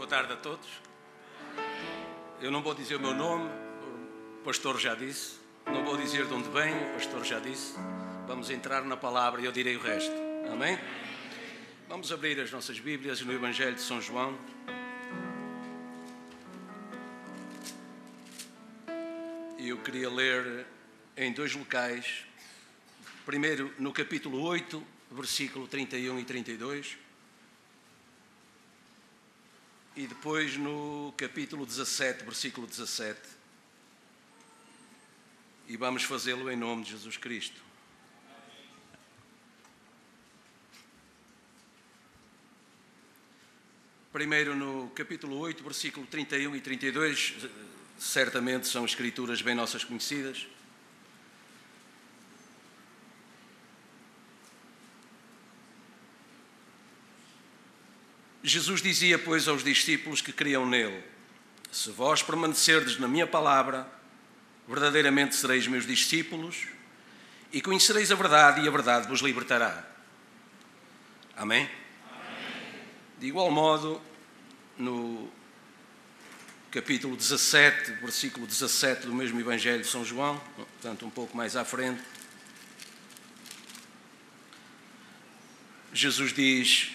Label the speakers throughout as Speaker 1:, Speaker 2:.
Speaker 1: Boa tarde a todos. Eu não vou dizer o meu nome, o pastor já disse. Não vou dizer de onde venho, o pastor já disse. Vamos entrar na palavra e eu direi o resto. Amém? Vamos abrir as nossas Bíblias no Evangelho de São João. E eu queria ler em dois locais. Primeiro no capítulo 8, versículo 31 e 32. E depois no capítulo 17, versículo 17. E vamos fazê-lo em nome de Jesus Cristo. Primeiro no capítulo 8, versículo 31 e 32, certamente são escrituras bem nossas conhecidas. Jesus dizia, pois, aos discípulos que criam nele: se vós permanecerdes na minha palavra, verdadeiramente sereis meus discípulos e conhecereis a verdade, e a verdade vos libertará. Amém? De igual modo, no capítulo 17, versículo 17 do mesmo Evangelho de São João, portanto um pouco mais à frente, Jesus diz: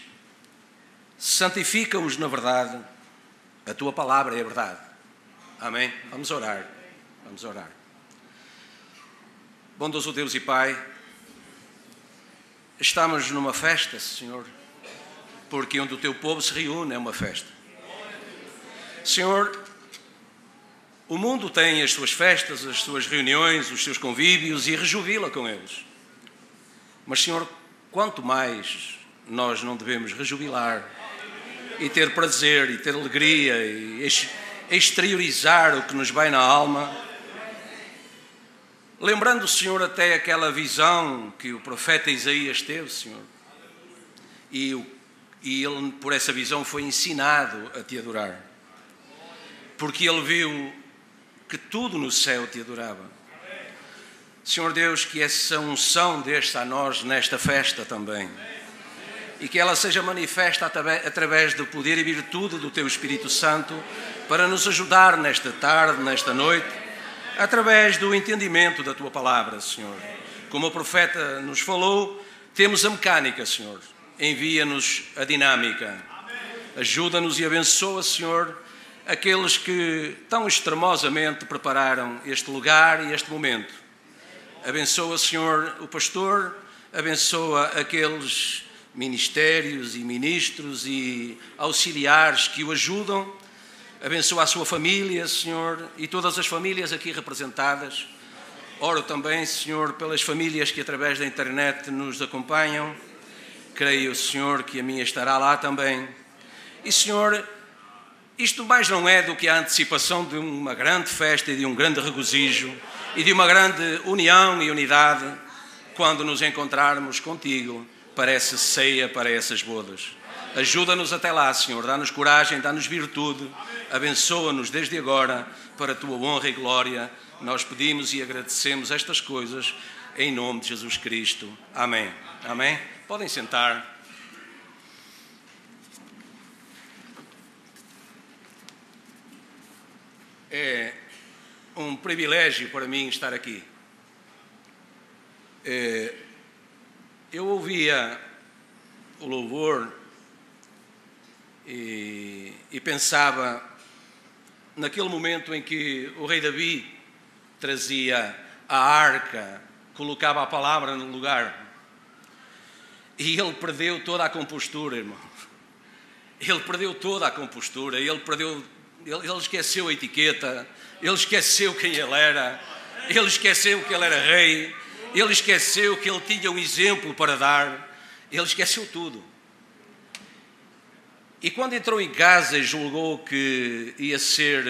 Speaker 1: santifica-os na verdade, a tua palavra é a verdade. Amém? Vamos orar. Vamos orar. Bondoso Deus e Pai, estamos numa festa, Senhor, porque onde o teu povo se reúne é uma festa. Senhor, o mundo tem as suas festas, as suas reuniões, os seus convívios e rejubila com eles. Mas, Senhor, quanto mais nós não devemos rejubilar e ter prazer e ter alegria e exteriorizar o que nos vai na alma, lembrando, Senhor, até aquela visão que o profeta Isaías teve, Senhor, e ele, por essa visão, foi ensinado a te adorar, porque ele viu que tudo no céu te adorava. Senhor Deus, que essa unção desça a nós nesta festa também, e que ela seja manifesta através do poder e virtude do teu Espírito Santo para nos ajudar nesta tarde, nesta noite, através do entendimento da tua palavra, Senhor. Como o profeta nos falou, temos a mecânica, Senhor. Envia-nos a dinâmica. Ajuda-nos e abençoa, Senhor, aqueles que tão extremosamente prepararam este lugar e este momento. Abençoa, Senhor, o pastor, abençoa aqueles ministérios e ministros e auxiliares que o ajudam. Abençoa a sua família, Senhor, e todas as famílias aqui representadas. Oro também, Senhor, pelas famílias que através da internet nos acompanham. Creio, Senhor, que a minha estará lá também. E, Senhor, isto mais não é do que a antecipação de uma grande festa e de um grande regozijo e de uma grande união e unidade quando nos encontrarmos contigo para essa ceia, para essas bodas. Ajuda-nos até lá, Senhor, dá-nos coragem, dá-nos virtude, abençoa-nos desde agora para a tua honra e glória. Nós pedimos e agradecemos estas coisas em nome de Jesus Cristo. Amém. Amém? Podem sentar. É um privilégio para mim estar aqui. Eu ouvia o louvor e pensava naquele momento em que o rei Davi trazia a arca, colocava a palavra no lugar, e ele perdeu toda a compostura, irmão. Ele perdeu toda a compostura, ele esqueceu a etiqueta, ele esqueceu quem ele era, ele esqueceu que ele era rei, ele esqueceu que ele tinha um exemplo para dar, ele esqueceu tudo. E quando entrou em casa e julgou que ia ser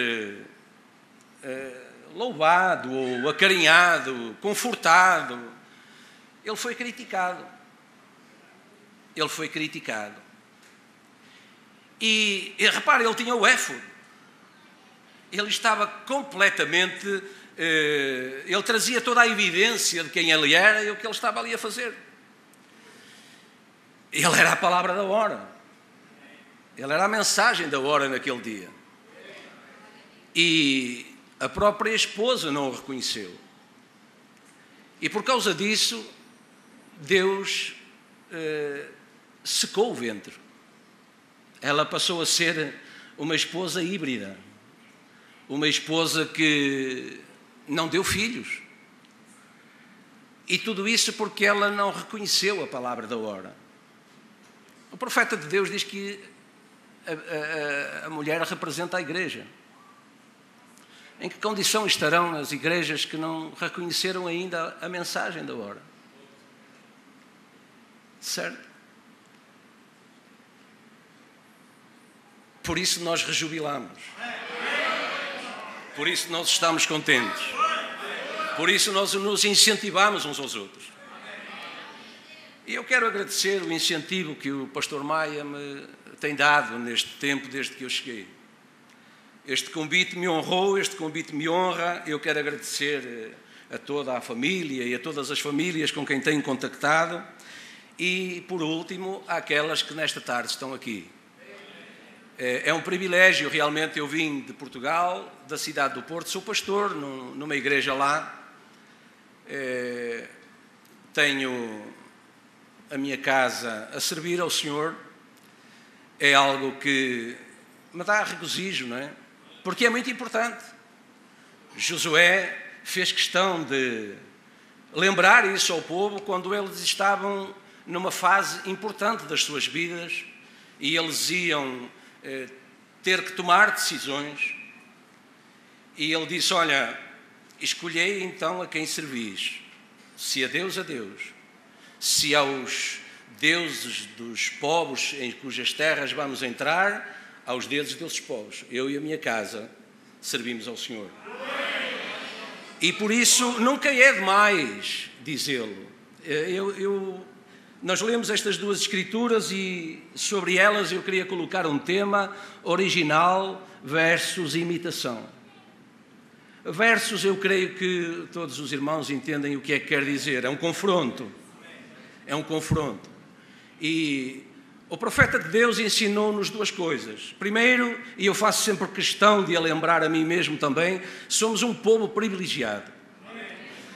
Speaker 1: louvado ou acarinhado, confortado, ele foi criticado. Ele foi criticado. E repare, ele tinha o éfode. Ele estava completamente... ele trazia toda a evidência de quem ele era e o que ele estava ali a fazer. Ele era a palavra da hora. Ele era a mensagem da hora naquele dia. E a própria esposa não o reconheceu. E por causa disso, Deus secou o ventre. Ela passou a ser uma esposa híbrida. Uma esposa que não deu filhos. E tudo isso porque ela não reconheceu a palavra da hora. O profeta de Deus diz que a mulher representa a igreja. Em que condição estarão as igrejas que não reconheceram ainda a mensagem da hora? Certo? Por isso nós rejubilamos. Por isso nós estamos contentes. Por isso nós nos incentivamos uns aos outros. E eu quero agradecer o incentivo que o pastor Maia me tem dado neste tempo desde que eu cheguei. Este convite me honrou, este convite me honra. Eu quero agradecer a toda a família e a todas as famílias com quem tenho contactado. E, por último, àquelas que nesta tarde estão aqui. É um privilégio, realmente. Eu vim de Portugal, da cidade do Porto, sou pastor numa igreja lá. Tenho a minha casa a servir ao Senhor. É algo que me dá regozijo, não é? Porque é muito importante. Josué fez questão de lembrar isso ao povo quando eles estavam numa fase importante das suas vidas e eles iam ter que tomar decisões. E ele disse: olha, escolhei então a quem servis, se a Deus, se aos deuses dos povos em cujas terras vamos entrar, aos deuses desses povos. Eu e a minha casa servimos ao Senhor. E por isso nunca é demais dizê-lo. Nós lemos estas duas escrituras e sobre elas eu queria colocar um tema: original versus imitação. Versus, eu creio que todos os irmãos entendem o que é que quer dizer. É um confronto. É um confronto. E o profeta de Deus ensinou-nos duas coisas. Primeiro, e eu faço sempre questão de a lembrar a mim mesmo também, somos um povo privilegiado.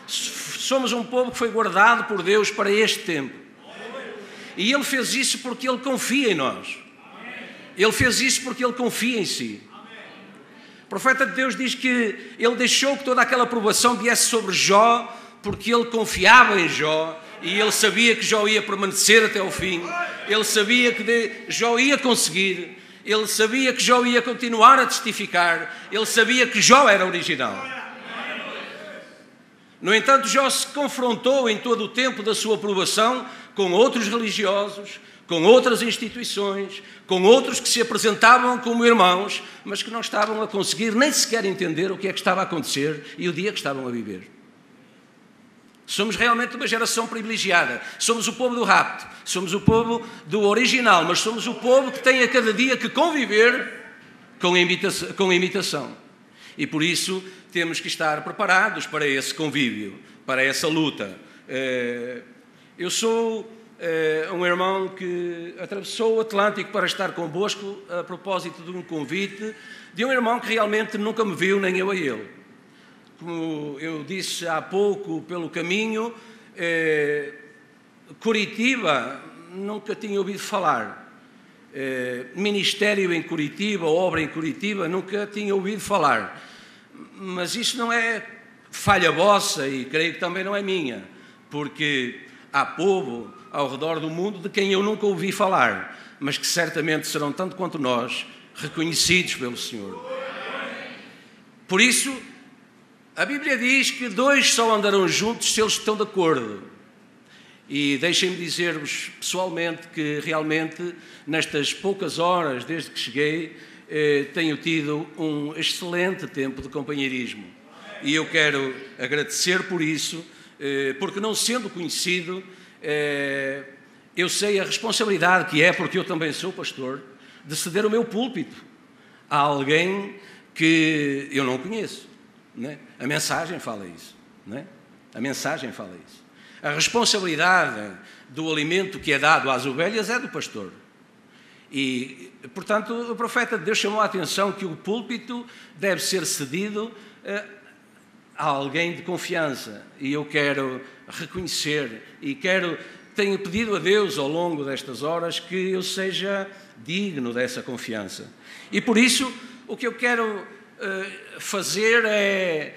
Speaker 1: Somos um povo que foi guardado por Deus para este tempo. E Ele fez isso porque Ele confia em nós. Ele fez isso porque Ele confia em si. O profeta de Deus diz que Ele deixou que toda aquela provação viesse sobre Jó porque Ele confiava em Jó e Ele sabia que Jó ia permanecer até ao fim. Ele sabia que Jó ia conseguir. Ele sabia que Jó ia continuar a testificar. Ele sabia que Jó era original. No entanto, Jó se confrontou em todo o tempo da sua provação com outros religiosos, com outras instituições, com outros que se apresentavam como irmãos, mas que não estavam a conseguir nem sequer entender o que é que estava a acontecer e o dia que estavam a viver. Somos realmente uma geração privilegiada. Somos o povo do rapto, somos o povo do original, mas somos o povo que tem a cada dia que conviver com a imitação. E por isso temos que estar preparados para esse convívio, para essa luta. Eu sou um irmão que atravessou o Atlântico para estar convosco a propósito de um convite de um irmão que realmente nunca me viu, nem eu a ele. Como eu disse há pouco pelo caminho, Curitiba, nunca tinha ouvido falar. Ministério em Curitiba, obra em Curitiba, nunca tinha ouvido falar. Mas isso não é falha vossa e creio que também não é minha, porque há povo ao redor do mundo de quem eu nunca ouvi falar, mas que certamente serão, tanto quanto nós, reconhecidos pelo Senhor. Por isso, a Bíblia diz que dois só andarão juntos se eles estão de acordo. E deixem-me dizer-vos pessoalmente que realmente, nestas poucas horas desde que cheguei, tenho tido um excelente tempo de companheirismo. E eu quero agradecer por isso, porque não sendo conhecido, eu sei a responsabilidade que é, porque eu também sou pastor, de ceder o meu púlpito a alguém que eu não conheço. Não é? A mensagem fala isso. Não é? A mensagem fala isso. A responsabilidade do alimento que é dado às ovelhas é do pastor. E, portanto, o profeta de Deus chamou a atenção que o púlpito deve ser cedido a alguém de confiança. E eu quero reconhecer e tenho pedido a Deus ao longo destas horas que eu seja digno dessa confiança. E por isso o que eu quero fazer é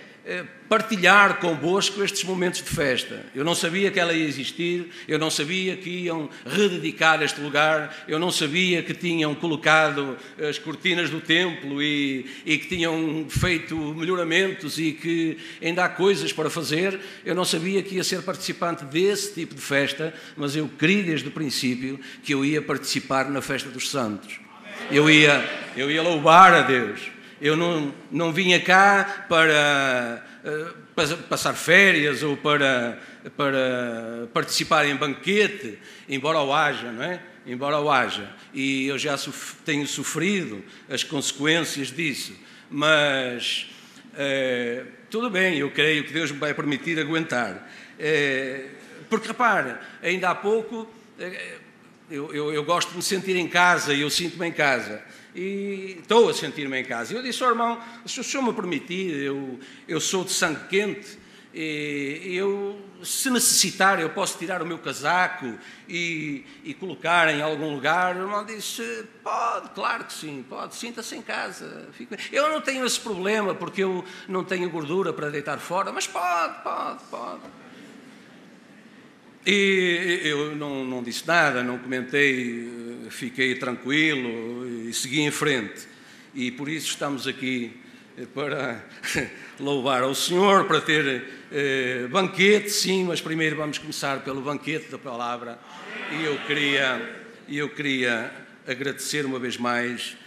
Speaker 1: partilhar convosco estes momentos de festa. Eu não sabia que ela ia existir, eu não sabia que iam rededicar este lugar, eu não sabia que tinham colocado as cortinas do templo e que tinham feito melhoramentos e que ainda há coisas para fazer. Eu não sabia que ia ser participante desse tipo de festa, mas eu queria desde o princípio que eu ia participar na festa dos santos. Eu ia louvar a Deus. Eu não vinha cá para passar férias ou para participar em banquete, embora o haja, não é? Embora o haja. E eu já tenho sofrido as consequências disso. Mas tudo bem, eu creio que Deus me vai permitir aguentar. Porque, repare, ainda há pouco eu gosto de me sentir em casa e eu sinto-me em casa. E estou a sentir-me em casa. Eu disse ao irmão, se o senhor me permitir, eu sou de sangue quente, e se necessitar, eu posso tirar o meu casaco e colocar em algum lugar. O irmão disse, pode, claro que sim, pode, sinta-se em casa. Eu não tenho esse problema, porque eu não tenho gordura para deitar fora, mas pode. E eu não disse nada, não comentei, fiquei tranquilo e segui em frente. E por isso estamos aqui para louvar ao Senhor, para ter banquete, sim, mas primeiro vamos começar pelo banquete da palavra. E eu queria agradecer uma vez mais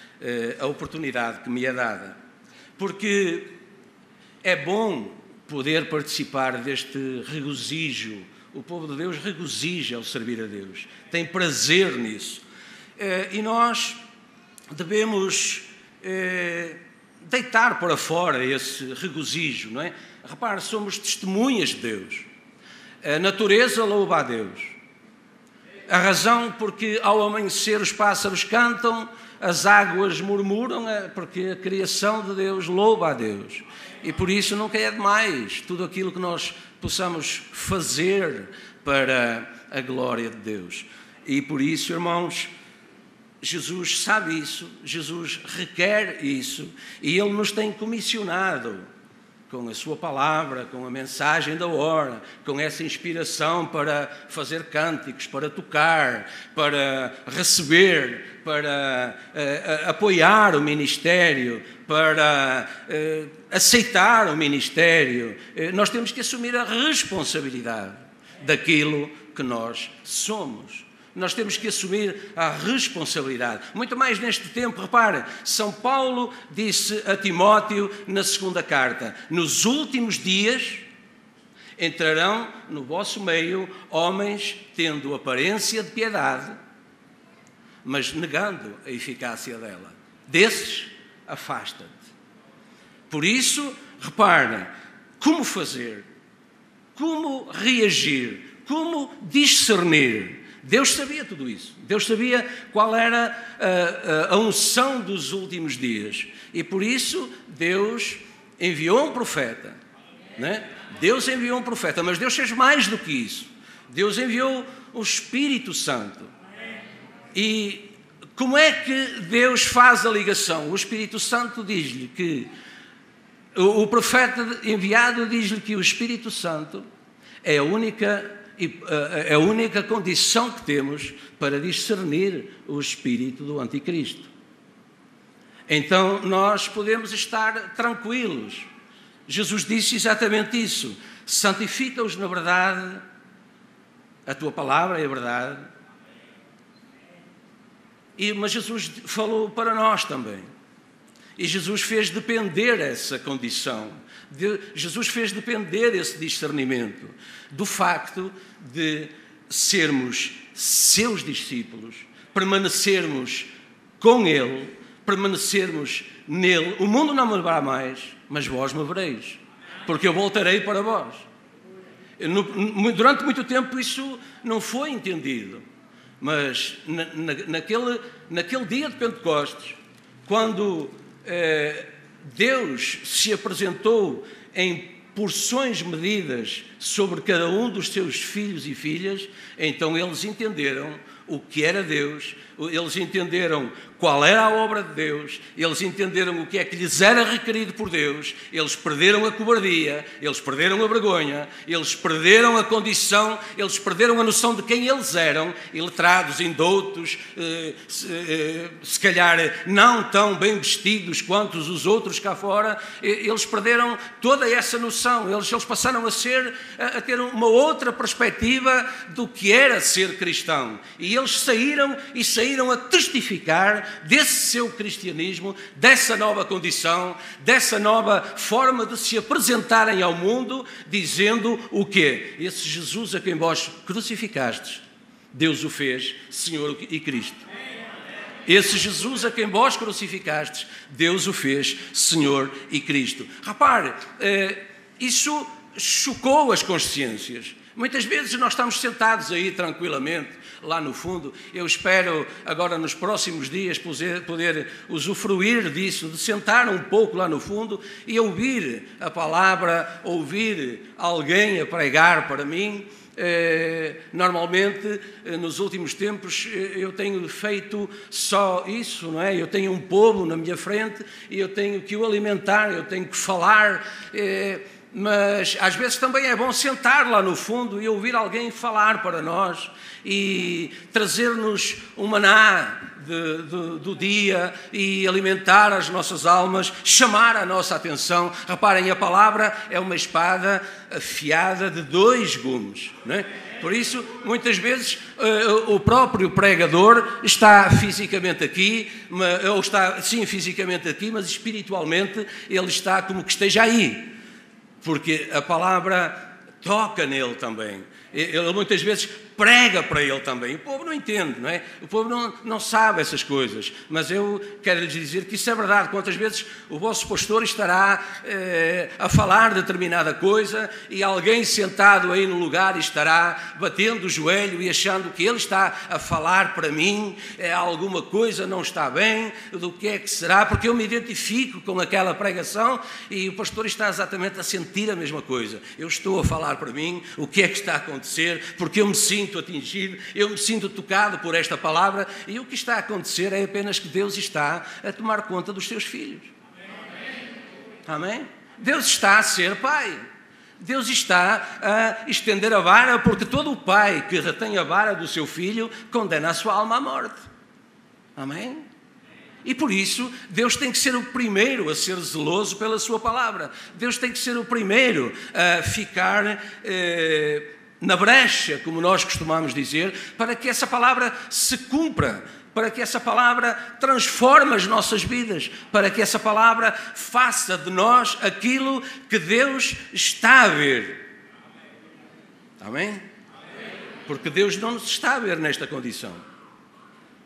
Speaker 1: a oportunidade que me é dada, porque é bom poder participar deste regozijo. O povo de Deus regozija ao servir a Deus, tem prazer nisso. E nós devemos deitar para fora esse regozijo, não é? Repare, somos testemunhas de Deus. A natureza louva a Deus. A razão porque ao amanhecer os pássaros cantam, as águas murmuram, porque a criação de Deus louva a Deus. E por isso nunca é demais tudo aquilo que nós possamos fazer para a glória de Deus. E por isso, irmãos, Jesus sabe isso, Jesus requer isso, e Ele nos tem comissionado com a sua palavra, com a mensagem da hora, com essa inspiração para fazer cânticos, para tocar, para receber, para apoiar o ministério, para aceitar o ministério. Nós temos que assumir a responsabilidade daquilo que nós somos. Nós temos que assumir a responsabilidade. Muito mais neste tempo, repare, São Paulo disse a Timóteo na segunda carta, nos últimos dias entrarão no vosso meio homens tendo aparência de piedade, mas negando a eficácia dela. Desses, afasta-te. Por isso, repare, como fazer, como reagir, como discernir. Deus sabia tudo isso. Deus sabia qual era a unção dos últimos dias. E por isso Deus enviou um profeta. Né? Deus enviou um profeta, mas Deus fez mais do que isso. Deus enviou o Espírito Santo. E como é que Deus faz a ligação? O Espírito Santo diz-lhe que... O profeta enviado diz-lhe que o Espírito Santo é a única condição que temos para discernir o espírito do anticristo. Então nós podemos estar tranquilos. Jesus disse exatamente isso. Santifica-os na verdade, a tua palavra é a verdade. Mas Jesus falou para nós também. E Jesus fez depender essa condição. Jesus fez depender esse discernimento do facto de sermos seus discípulos, permanecermos com Ele, permanecermos nele. O mundo não me verá mais, mas vós me vereis, porque eu voltarei para vós. Durante muito tempo isso não foi entendido. mas naquele dia de Pentecostes, quando Deus se apresentou em porções medidas sobre cada um dos seus filhos e filhas, então eles entenderam o que era Deus, eles entenderam qual era a obra de Deus, eles entenderam o que é que lhes era requerido por Deus, eles perderam a cobardia, eles perderam a vergonha, eles perderam a condição, eles perderam a noção de quem eles eram, iletrados, indoutos, se calhar não tão bem vestidos quanto os outros cá fora, eles perderam toda essa noção, eles passaram a ter uma outra perspectiva do que era ser cristão, e eles saíram a testificar desse seu cristianismo, dessa nova condição, dessa nova forma de se apresentarem ao mundo, dizendo o quê? Esse Jesus a quem vós crucificastes, Deus o fez Senhor e Cristo. Esse Jesus a quem vós crucificastes, Deus o fez Senhor e Cristo. Repare, isso chocou as consciências. Muitas vezes nós estamos sentados aí tranquilamente, lá no fundo. Eu espero agora nos próximos dias poder usufruir disso, de sentar um pouco lá no fundo e ouvir a palavra, ouvir alguém a pregar para mim. Normalmente, nos últimos tempos, eu tenho feito só isso, não é? Eu tenho um povo na minha frente e eu tenho que o alimentar, eu tenho que falar, mas às vezes também é bom sentar lá no fundo e ouvir alguém falar para nós e trazer-nos um maná do dia e alimentar as nossas almas, chamar a nossa atenção. Reparem, a palavra é uma espada afiada de 2 gumes, não é? Por isso, muitas vezes, o próprio pregador está fisicamente aqui, ou está, sim, fisicamente aqui, mas espiritualmente ele está como que esteja aí, porque a palavra toca nele também. Ele muitas vezes prega para ele também. O povo não entende, não é? O povo não sabe essas coisas. Mas eu quero lhes dizer que isso é verdade. Quantas vezes o vosso pastor estará a falar determinada coisa e alguém sentado aí no lugar estará batendo o joelho e achando que ele está a falar para mim, alguma coisa não está bem, do que é que será, porque eu me identifico com aquela pregação e o pastor está exatamente a sentir a mesma coisa. Eu estou a falar para mim o que é que está a acontecer, porque eu me sinto atingido, eu me sinto tocado por esta palavra, e o que está a acontecer é apenas que Deus está a tomar conta dos seus filhos. Amém? Deus está a ser pai. Deus está a estender a vara, porque todo o pai que retém a vara do seu filho condena a sua alma à morte. Amém? E por isso, Deus tem que ser o primeiro a ser zeloso pela sua palavra. Deus tem que ser o primeiro a ficar na brecha, como nós costumamos dizer, para que essa palavra se cumpra, para que essa palavra transforme as nossas vidas, para que essa palavra faça de nós aquilo que Deus está a ver. Amém? Porque Deus não nos está a ver nesta condição.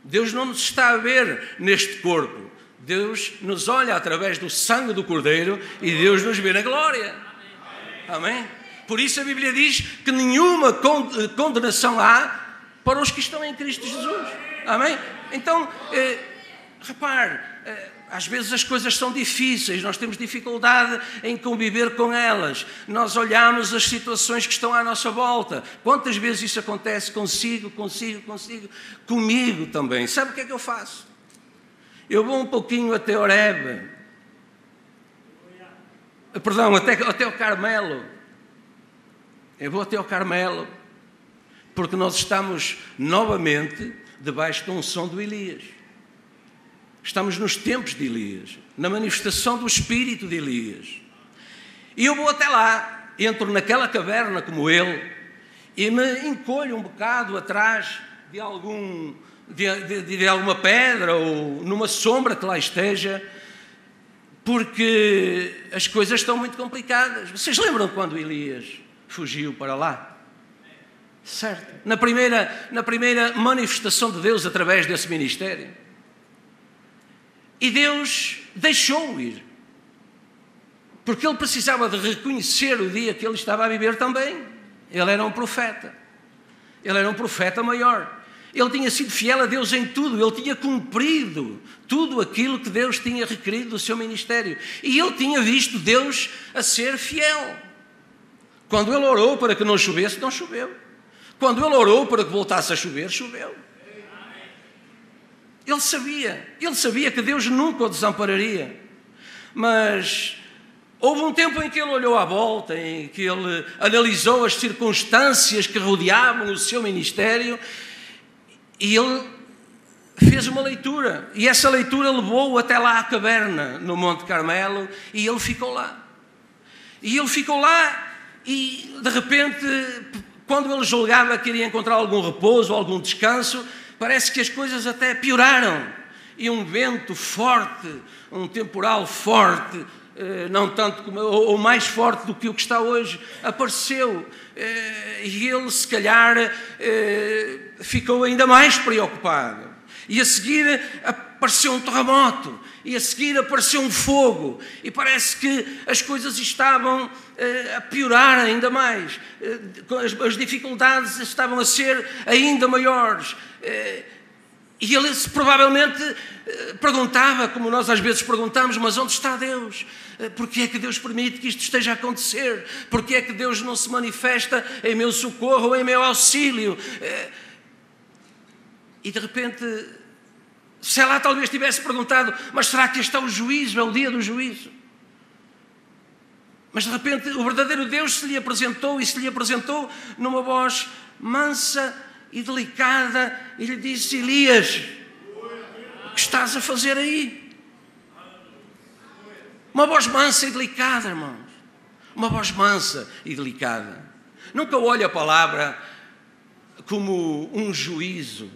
Speaker 1: Deus não nos está a ver neste corpo. Deus nos olha através do sangue do Cordeiro e Deus nos vê na glória. Amém? Por isso a Bíblia diz que nenhuma condenação há para os que estão em Cristo Jesus. Amém? Então, repare, às vezes as coisas são difíceis, nós temos dificuldade em conviver com elas. Nós olhamos as situações que estão à nossa volta. Quantas vezes isso acontece consigo, comigo também. Sabe o que é que eu faço? Eu vou um pouquinho até Horebe. Perdão, até o Carmelo. Eu vou até ao Carmelo, porque nós estamos novamente debaixo de um som do Elias. Estamos nos tempos de Elias, na manifestação do Espírito de Elias. E eu vou até lá, entro naquela caverna como ele, e me encolho um bocado atrás de alguma pedra ou numa sombra que lá esteja, porque as coisas estão muito complicadas. Vocês lembram quando Elias fugiu para lá? Certo? Na primeira manifestação de Deus através desse ministério. E Deus deixou-o ir. Porque ele precisava de reconhecer o dia que ele estava a viver também. Ele era um profeta. Ele era um profeta maior. ele tinha sido fiel a Deus em tudo, ele tinha cumprido tudo aquilo que Deus tinha requerido do seu ministério. E ele tinha visto Deus a ser fiel. Quando ele orou para que não chovesse, não choveu. Quando ele orou para que voltasse a chover, choveu. Ele sabia que Deus nunca o desampararia. Mas houve um tempo em que ele olhou à volta, em que ele analisou as circunstâncias que rodeavam o seu ministério e ele fez uma leitura. E essa leitura levou-o até lá à caverna, no Monte Carmelo, e ele ficou lá. E de repente, quando ele julgava que iria encontrar algum repouso, algum descanso, parece que as coisas até pioraram. E um vento forte, um temporal forte, não tanto como, ou mais forte do que o que está hoje, apareceu. E ele, se calhar, ficou ainda mais preocupado. E a seguir apareceu um terremoto. E a seguir apareceu um fogo. E parece que as coisas estavam a piorar ainda mais. As dificuldades estavam a ser ainda maiores. E ele provavelmente perguntava, como nós às vezes perguntamos, mas onde está Deus? Porquê é que Deus permite que isto esteja a acontecer? Porquê é que Deus não se manifesta em meu socorro ou em meu auxílio? E de repente, se ela talvez tivesse perguntado, mas será que este é o juízo, é o dia do juízo? Mas de repente o verdadeiro Deus se lhe apresentou, e se lhe apresentou numa voz mansa e delicada, e lhe disse: Elias, o que estás a fazer aí? Uma voz mansa e delicada, irmãos. Uma voz mansa e delicada. Nunca olhe a palavra como um juízo,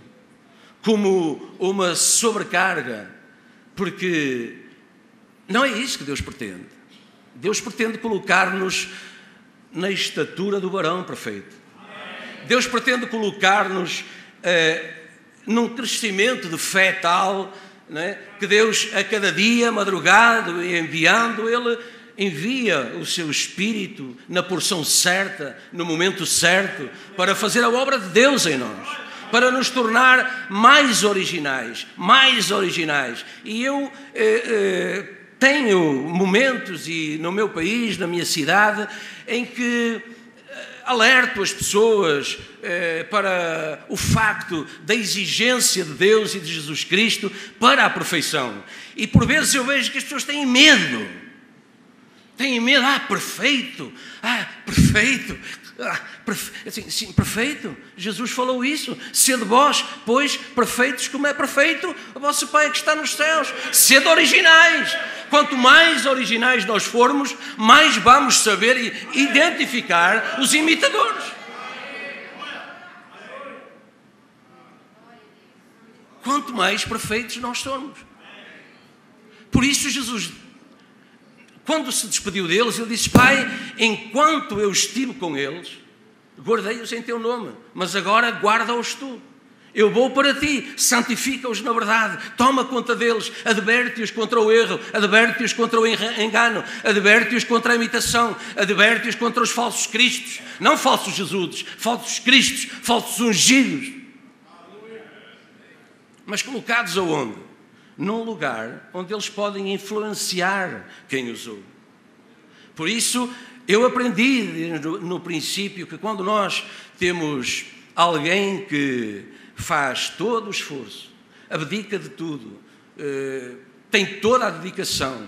Speaker 1: como uma sobrecarga, porque não é isso que Deus pretende. Deus pretende colocar-nos na estatura do varão perfeito. Deus pretende colocar-nos num crescimento de fé tal, né, que Deus, a cada dia, madrugado e enviando, Ele envia o seu Espírito na porção certa, no momento certo, para fazer a obra de Deus em nós, para nos tornar mais originais. E eu tenho momentos, e no meu país, na minha cidade, em que alerto as pessoas para o facto da exigência de Deus e de Jesus Cristo para a perfeição. E por vezes eu vejo que as pessoas têm medo. Perfeito. Sim, perfeito. Jesus falou isso. Sede vós, pois, perfeitos como é perfeito o vosso Pai que está nos céus. Sede originais. Quanto mais originais nós formos, mais vamos saber identificar os imitadores. Quanto mais perfeitos nós somos. Por isso Jesus, quando se despediu deles, ele disse: Pai, enquanto eu estive com eles, guardei-os em teu nome, mas agora guarda-os tu. Eu vou para ti, santifica-os na verdade, toma conta deles, adverte-os contra o erro, adverte-os contra o engano, adverte-os contra a imitação, adverte-os contra os falsos cristos, não falsos Jesus, falsos cristos, falsos ungidos. Mas colocados aonde? Num lugar onde eles podem influenciar quem os ouve. Por isso, eu aprendi no princípio que quando nós temos alguém que faz todo o esforço, abdica de tudo, tem toda a dedicação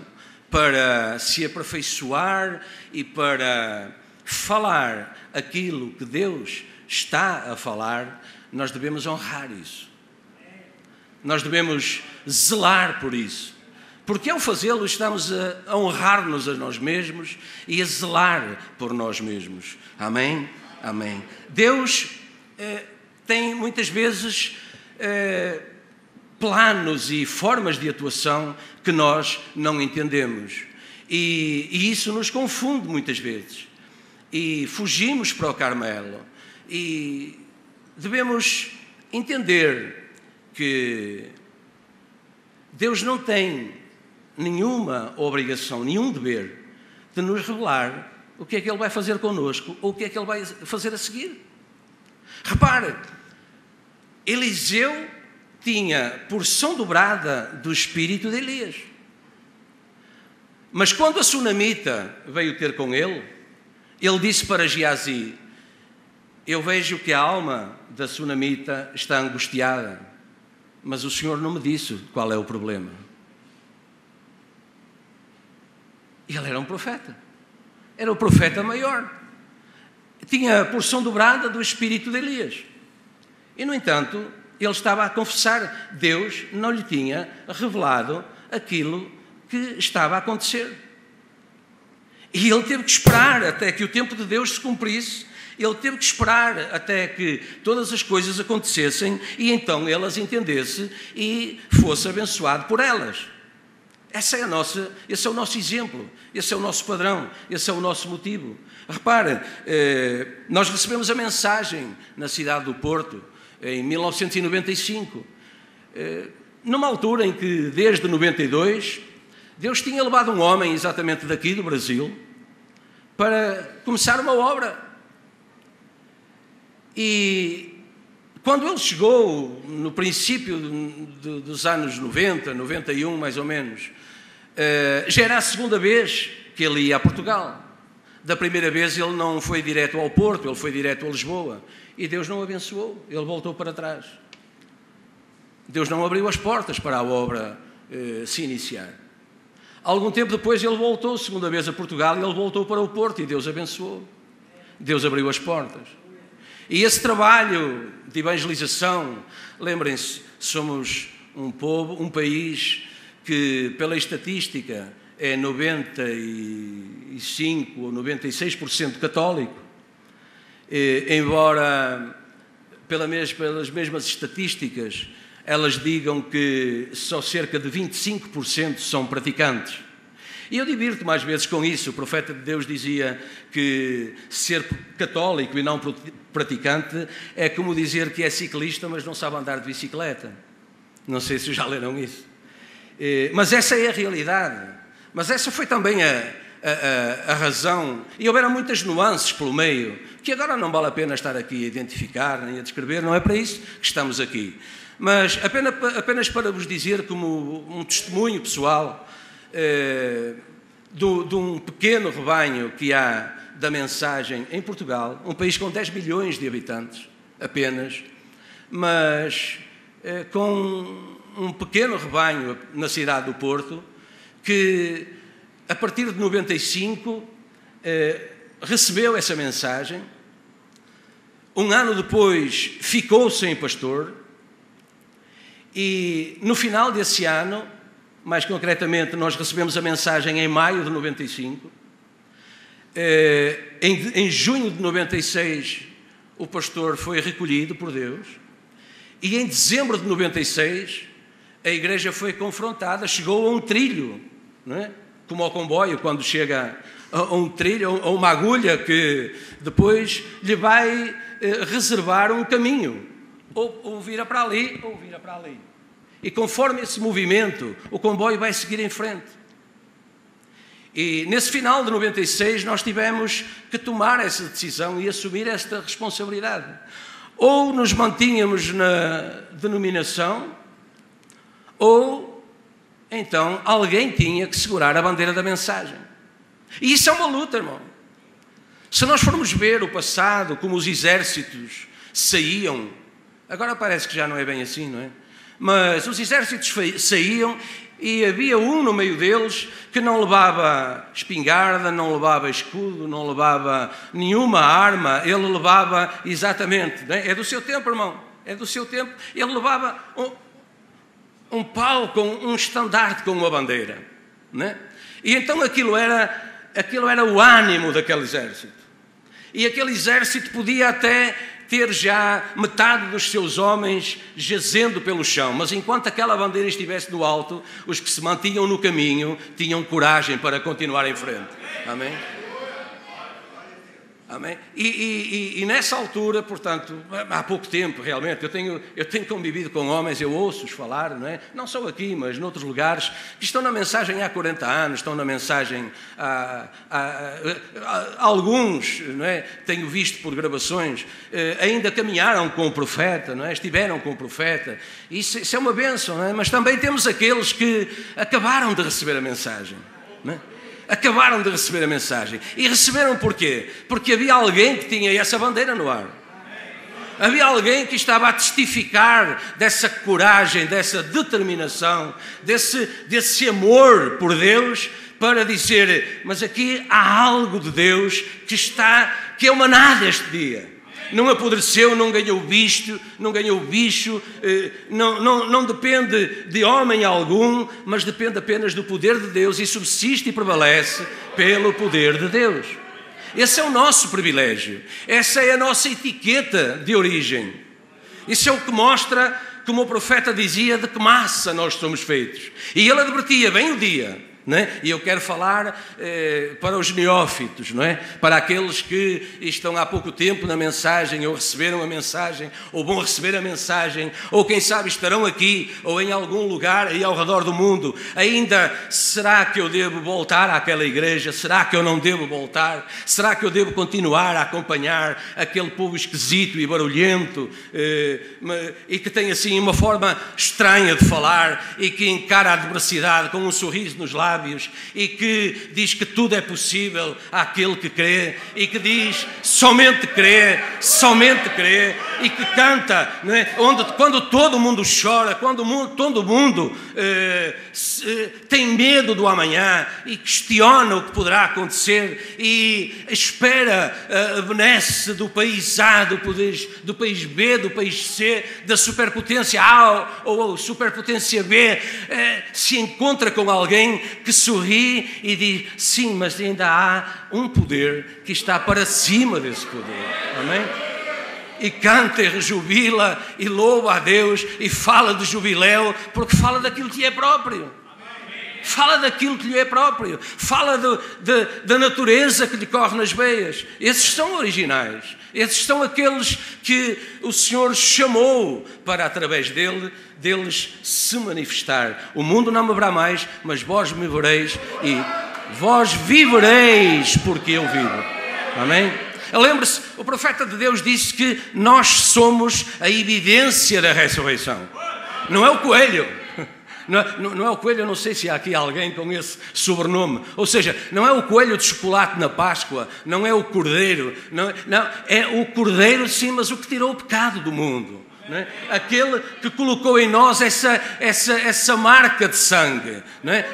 Speaker 1: para se aperfeiçoar e para falar aquilo que Deus está a falar, nós devemos honrar isso. Nós devemos zelar por isso. Porque ao fazê-lo estamos a honrar-nos a nós mesmos e a zelar por nós mesmos. Amém? Amém. Deus tem muitas vezes planos e formas de atuação que nós não entendemos. E isso nos confunde muitas vezes. E fugimos para o Carmelo. E devemos entender que Deus não tem nenhuma obrigação, nenhum dever de nos revelar o que é que Ele vai fazer connosco ou o que é que Ele vai fazer a seguir. Repare, Eliseu tinha porção dobrada do espírito de Elias. Mas quando a sunamita veio ter com ele disse para Geazi: eu vejo que a alma da sunamita está angustiada, mas o Senhor não me disse qual é o problema. Ele era um profeta. Era o profeta maior. Tinha a porção dobrada do espírito de Elias. E, no entanto, ele estava a confessar. Deus não lhe tinha revelado aquilo que estava a acontecer. E ele teve que esperar até que o tempo de Deus se cumprisse. Ele teve que esperar até que todas as coisas acontecessem e então ele as entendesse e fosse abençoado por elas. Esse é o nosso exemplo, esse é o nosso padrão, esse é o nosso motivo. Reparem, nós recebemos a mensagem na cidade do Porto, em 1995, numa altura em que, desde 92, Deus tinha levado um homem exatamente daqui do Brasil para começar uma obra. E quando ele chegou, no princípio dos anos 90, 91 mais ou menos, já era a segunda vez que ele ia a Portugal. Da primeira vez ele não foi direto ao Porto, ele foi direto a Lisboa. E Deus não o abençoou, ele voltou para trás. Deus não abriu as portas para a obra se iniciar. Algum tempo depois ele voltou, segunda vez a Portugal, e ele voltou para o Porto e Deus abençoou. Deus abriu as portas. E esse trabalho de evangelização, lembrem-se, somos um povo, um país que, pela estatística, é 95% ou 96% católico, embora, pelas mesmas estatísticas, elas digam que só cerca de 25% são praticantes. E eu divirto-me às vezes com isso. O profeta de Deus dizia que ser católico e não praticante é como dizer que é ciclista, mas não sabe andar de bicicleta. Não sei se já leram isso. Mas essa é a realidade. Mas essa foi também a razão. E houveram muitas nuances pelo meio, que agora não vale a pena estar aqui a identificar nem a descrever, não é para isso que estamos aqui. Mas apenas para vos dizer, como um testemunho pessoal, de um pequeno rebanho que há da mensagem em Portugal, um país com 10 milhões de habitantes apenas, mas com um pequeno rebanho na cidade do Porto, que a partir de 95 recebeu essa mensagem. Um ano depois ficou sem pastor e no final desse ano, mais concretamente, nós recebemos a mensagem em maio de 95. Em junho de 96, o pastor foi recolhido por Deus. E em dezembro de 96, a igreja foi confrontada, chegou a um trilho, não é? Como ao comboio, quando chega a um trilho, a uma agulha que depois lhe vai reservar um caminho. Ou vira para ali, ou vira para ali. E conforme esse movimento, o comboio vai seguir em frente. E nesse final de 96 nós tivemos que tomar essa decisão e assumir esta responsabilidade. Ou nos mantínhamos na denominação, ou então alguém tinha que segurar a bandeira da mensagem. E isso é uma luta, irmão. Se nós formos ver o passado, como os exércitos saíam, agora parece que já não é bem assim, não é? Mas os exércitos saíam e havia um no meio deles que não levava espingarda, não levava escudo, não levava nenhuma arma. Ele levava exatamente, não é? É do seu tempo, irmão, é do seu tempo. Ele levava um pau com um estandarte com uma bandeira, não é? E então aquilo era o ânimo daquele exército. E aquele exército podia até ter já metade dos seus homens jazendo pelo chão, mas enquanto aquela bandeira estivesse no alto, os que se mantinham no caminho tinham coragem para continuar em frente. Amém? Amém? E nessa altura, portanto, há pouco tempo realmente, eu tenho convivido com homens, eu ouço-os falar, não é? Não só aqui, mas noutros lugares, que estão na mensagem há 40 anos, estão na mensagem alguns, não é? Tenho visto por gravações, ainda caminharam com o profeta, não é? Estiveram com o profeta, isso é uma bênção, não é? Mas também temos aqueles que acabaram de receber a mensagem, não é? Acabaram de receber a mensagem. E receberam porquê? Porque havia alguém que tinha essa bandeira no ar. Havia alguém que estava a testificar dessa coragem, dessa determinação, desse amor por Deus, para dizer, mas aqui há algo de Deus que é uma nada este dia. Não apodreceu, não ganhou bicho, não depende de homem algum, mas depende apenas do poder de Deus e subsiste e prevalece pelo poder de Deus. Esse é o nosso privilégio, essa é a nossa etiqueta de origem. Isso é o que mostra, como o profeta dizia, de que massa nós somos feitos. E ele advertia, vem o dia... Não é? E eu quero falar para os neófitos, não é? Para aqueles que estão há pouco tempo na mensagem, ou receberam a mensagem, ou vão receber a mensagem, ou quem sabe estarão aqui, ou em algum lugar aí ao redor do mundo. Ainda, será que eu devo voltar àquela igreja? Será que eu não devo voltar? Será que eu devo continuar a acompanhar aquele povo esquisito e barulhento, e que tem assim uma forma estranha de falar, e que encara a adversidade com um sorriso nos lábios, e que diz que tudo é possível àquele que crê, e que diz somente crê, e que canta, não é? Quando todo mundo chora, quando todo mundo tem medo do amanhã e questiona o que poderá acontecer e espera a benesse do país A, do país B, do país C, da superpotência A ou superpotência B, se encontra com alguém que sorri e diz, sim, mas ainda há um poder que está para cima desse poder. Amém? E canta e rejubila e louva a Deus e fala de jubileu, porque fala daquilo que lhe é próprio. Fala daquilo que lhe é próprio. Fala da natureza que lhe corre nas veias. Esses são originais. Esses são aqueles que o Senhor chamou para, através deles se manifestar. O mundo não me verá mais, mas vós me vereis e vós vivereis porque eu vivo. Amém? Lembre-se, o profeta de Deus disse que nós somos a evidência da ressurreição. Não é o coelho. Não é o coelho, eu não sei se há aqui alguém com esse sobrenome. Ou seja, não é o coelho de chocolate na Páscoa, não é o cordeiro, não, é o cordeiro sim, mas o que tirou o pecado do mundo. Não é? Aquele que colocou em nós essa marca de sangue. Não é?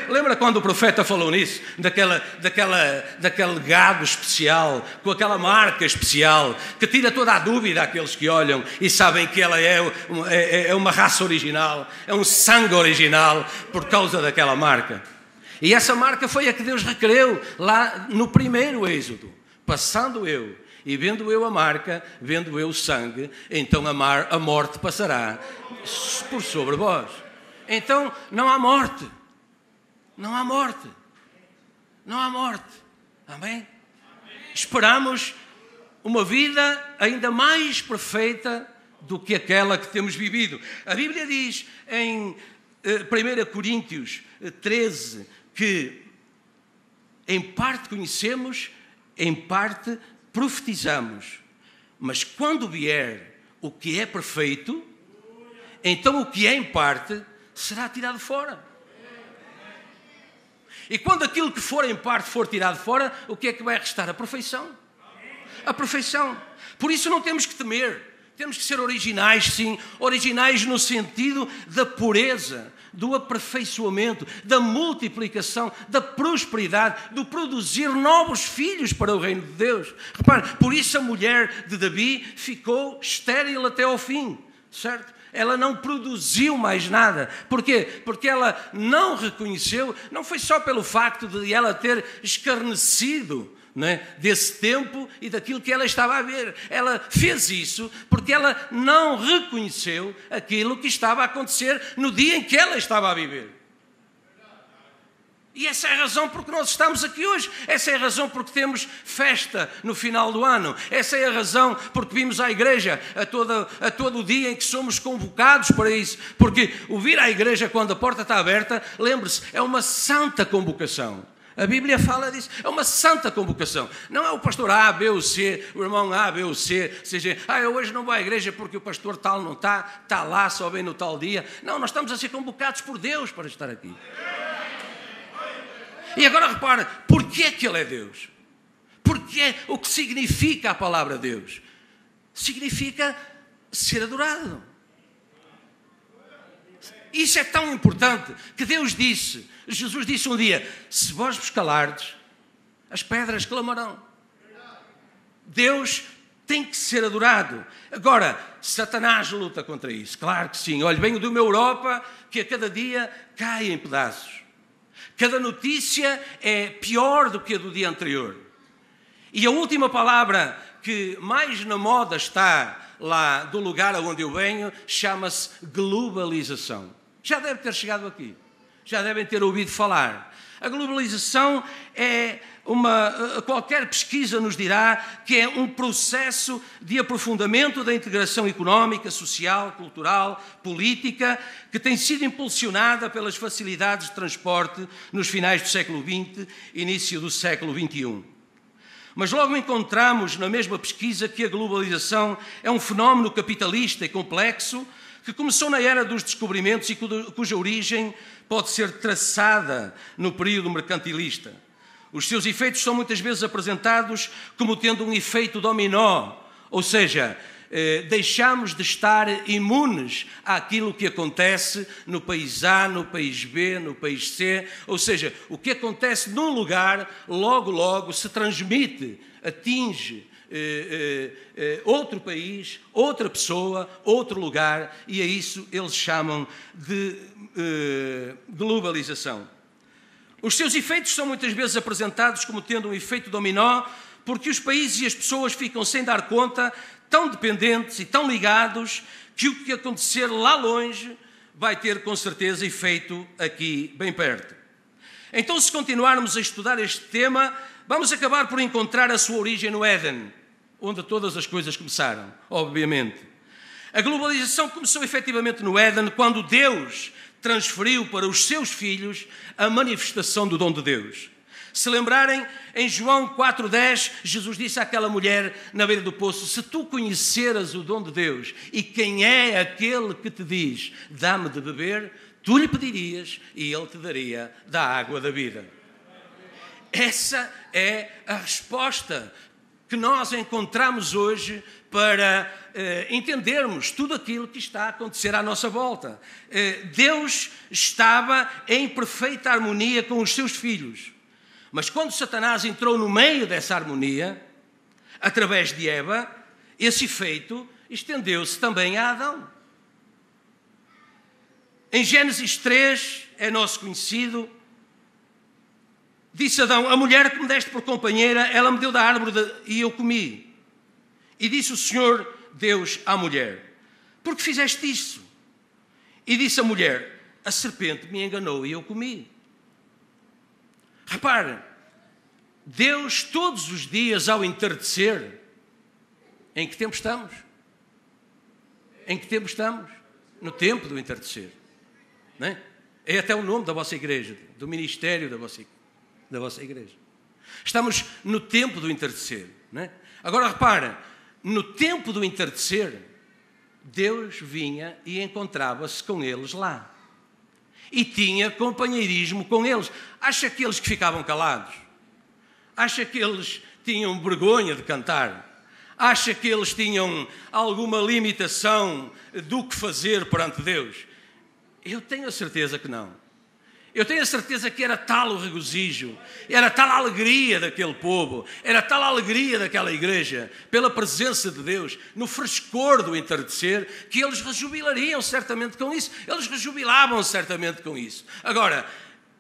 Speaker 1: Lembra quando o profeta falou nisso? Daquele gado especial, com aquela marca especial, que tira toda a dúvida àqueles que olham e sabem que ela é uma raça original, é um sangue original, por causa daquela marca. E essa marca foi a que Deus requereu lá no primeiro Êxodo. Passando eu, e vendo eu a marca, vendo eu o sangue, então a morte passará por sobre vós. Então não há morte. Não há morte. Não há morte. Amém? Esperamos uma vida ainda mais perfeita do que aquela que temos vivido. A Bíblia diz em 1 Coríntios 13 que em parte conhecemos, em parte profetizamos, mas quando vier o que é perfeito, então o que é em parte será tirado fora. E quando aquilo que for em parte for tirado fora, o que é que vai restar? A perfeição. A perfeição. Por isso não temos que temer, temos que ser originais, sim, originais no sentido da pureza, do aperfeiçoamento, da multiplicação, da prosperidade, do produzir novos filhos para o reino de Deus. Repare, por isso a mulher de Davi ficou estéril até ao fim, certo? Ela não produziu mais nada. Porquê? Porque ela não reconheceu, não foi só pelo facto de ela ter escarnecido, não é, desse tempo e daquilo que ela estava a ver. Ela fez isso porque ela não reconheceu aquilo que estava a acontecer no dia em que ela estava a viver. E essa é a razão porque nós estamos aqui hoje. Essa é a razão porque temos festa no final do ano. Essa é a razão porque vimos à igreja a todo o dia em que somos convocados para isso. Porque o vir à igreja quando a porta está aberta, lembre-se, é uma santa convocação. A Bíblia fala disso. É uma santa convocação. Não é o pastor A, B ou C, o irmão A, B ou C, seja, eu hoje não vou à igreja porque o pastor tal não está lá, só vem no tal dia. Não, nós estamos a ser convocados por Deus para estar aqui. E agora repara, porquê que Ele é Deus? Porque o que significa a palavra Deus? Significa ser adorado. Isso é tão importante que Deus disse, Jesus disse um dia, se vós vos calardes, as pedras clamarão. Deus tem que ser adorado. Agora, Satanás luta contra isso, claro que sim. Olha, venho de uma Europa que a cada dia cai em pedaços. Cada notícia é pior do que a do dia anterior. E a última palavra que mais na moda está lá do lugar onde eu venho chama-se globalização. Já deve ter chegado aqui. Já devem ter ouvido falar. A globalização é qualquer pesquisa nos dirá que é um processo de aprofundamento da integração económica, social, cultural, política, que tem sido impulsionada pelas facilidades de transporte nos finais do século XX, início do século XXI. Mas logo encontramos na mesma pesquisa que a globalização é um fenómeno capitalista e complexo que começou na era dos descobrimentos e cuja origem pode ser traçada no período mercantilista. Os seus efeitos são muitas vezes apresentados como tendo um efeito dominó, ou seja, deixamos de estar imunes àquilo que acontece no país A, no país B, no país C, ou seja, o que acontece num lugar, logo se transmite, atinge outro país, outra pessoa, outro lugar, e a isso eles chamam de globalização. Os seus efeitos são muitas vezes apresentados como tendo um efeito dominó, porque os países e as pessoas ficam sem dar conta, tão dependentes e tão ligados, que o que acontecer lá longe vai ter com certeza efeito aqui bem perto. Então, se continuarmos a estudar este tema, vamos acabar por encontrar a sua origem no Éden, onde todas as coisas começaram, obviamente. A globalização começou efetivamente no Éden, quando Deus transferiu para os seus filhos a manifestação do dom de Deus. Se lembrarem, em João 4,10, Jesus disse àquela mulher na beira do poço, se tu conheceras o dom de Deus e quem é aquele que te diz, dá-me de beber, tu lhe pedirias e ele te daria da água da vida. Essa é a resposta que nós encontramos hoje para entendermos tudo aquilo que está a acontecer à nossa volta. Deus estava em perfeita harmonia com os seus filhos. Mas quando Satanás entrou no meio dessa harmonia, através de Eva, esse efeito estendeu-se também a Adão. Em Gênesis 3, é nosso conhecido, disse Adão, a mulher que me deste por companheira, ela me deu da árvore e eu comi. E disse o Senhor Deus à mulher, por que fizeste isso? E disse a mulher, a serpente me enganou e eu comi. Repare, Deus todos os dias ao entardecer, em que tempo estamos? Em que tempo estamos? No tempo do entardecer. Não é? É até o nome da vossa igreja, do ministério da vossa igreja. Estamos no tempo do entardecer. Não é? Agora repara, no tempo do entardecer, Deus vinha e encontrava-se com eles lá. E tinha companheirismo com eles. Acha que eles que ficavam calados? Acha que eles tinham vergonha de cantar? Acha que eles tinham alguma limitação do que fazer perante Deus? Eu tenho a certeza que não. Eu tenho a certeza que era tal o regozijo, era tal a alegria daquele povo, era tal a alegria daquela igreja, pela presença de Deus, no frescor do entardecer, que eles rejubilariam certamente com isso. Eles rejubilavam certamente com isso. Agora,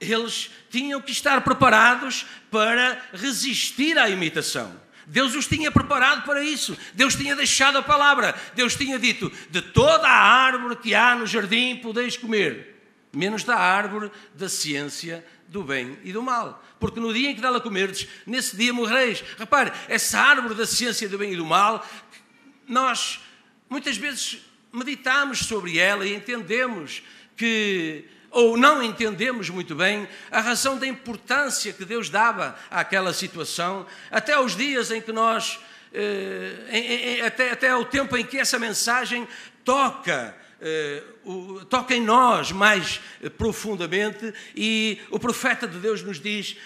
Speaker 1: eles tinham que estar preparados para resistir à imitação. Deus os tinha preparado para isso. Deus tinha deixado a palavra. Deus tinha dito, de toda a árvore que há no jardim podeis comer, menos da árvore da ciência do bem e do mal. Porque no dia em que dela comerdes, nesse dia morrereis. Repare, essa árvore da ciência do bem e do mal, nós muitas vezes meditamos sobre ela e entendemos que, ou não entendemos muito bem, a razão da importância que Deus dava àquela situação, até aos dias em que nós, até ao tempo em que essa mensagem toca em nós mais profundamente, e o profeta de Deus nos diz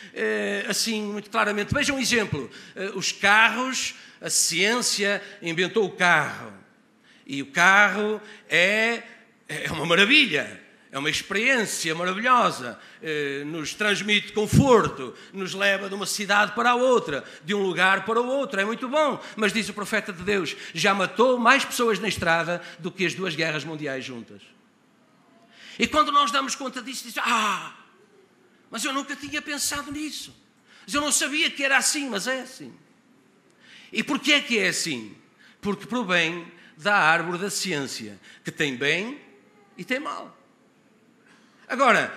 Speaker 1: assim muito claramente. Vejam um exemplo, os carros, a ciência inventou o carro, e o carro é uma maravilha, é uma experiência maravilhosa, nos transmite conforto, nos leva de uma cidade para a outra, de um lugar para o outro, é muito bom. Mas diz o profeta de Deus, já matou mais pessoas na estrada do que as 2 guerras mundiais juntas. E quando nós damos conta disso, diz, mas eu nunca tinha pensado nisso, mas eu não sabia que era assim, mas é assim. E porquê é que é assim? Porque provém da árvore da ciência, que tem bem e tem mal. Agora,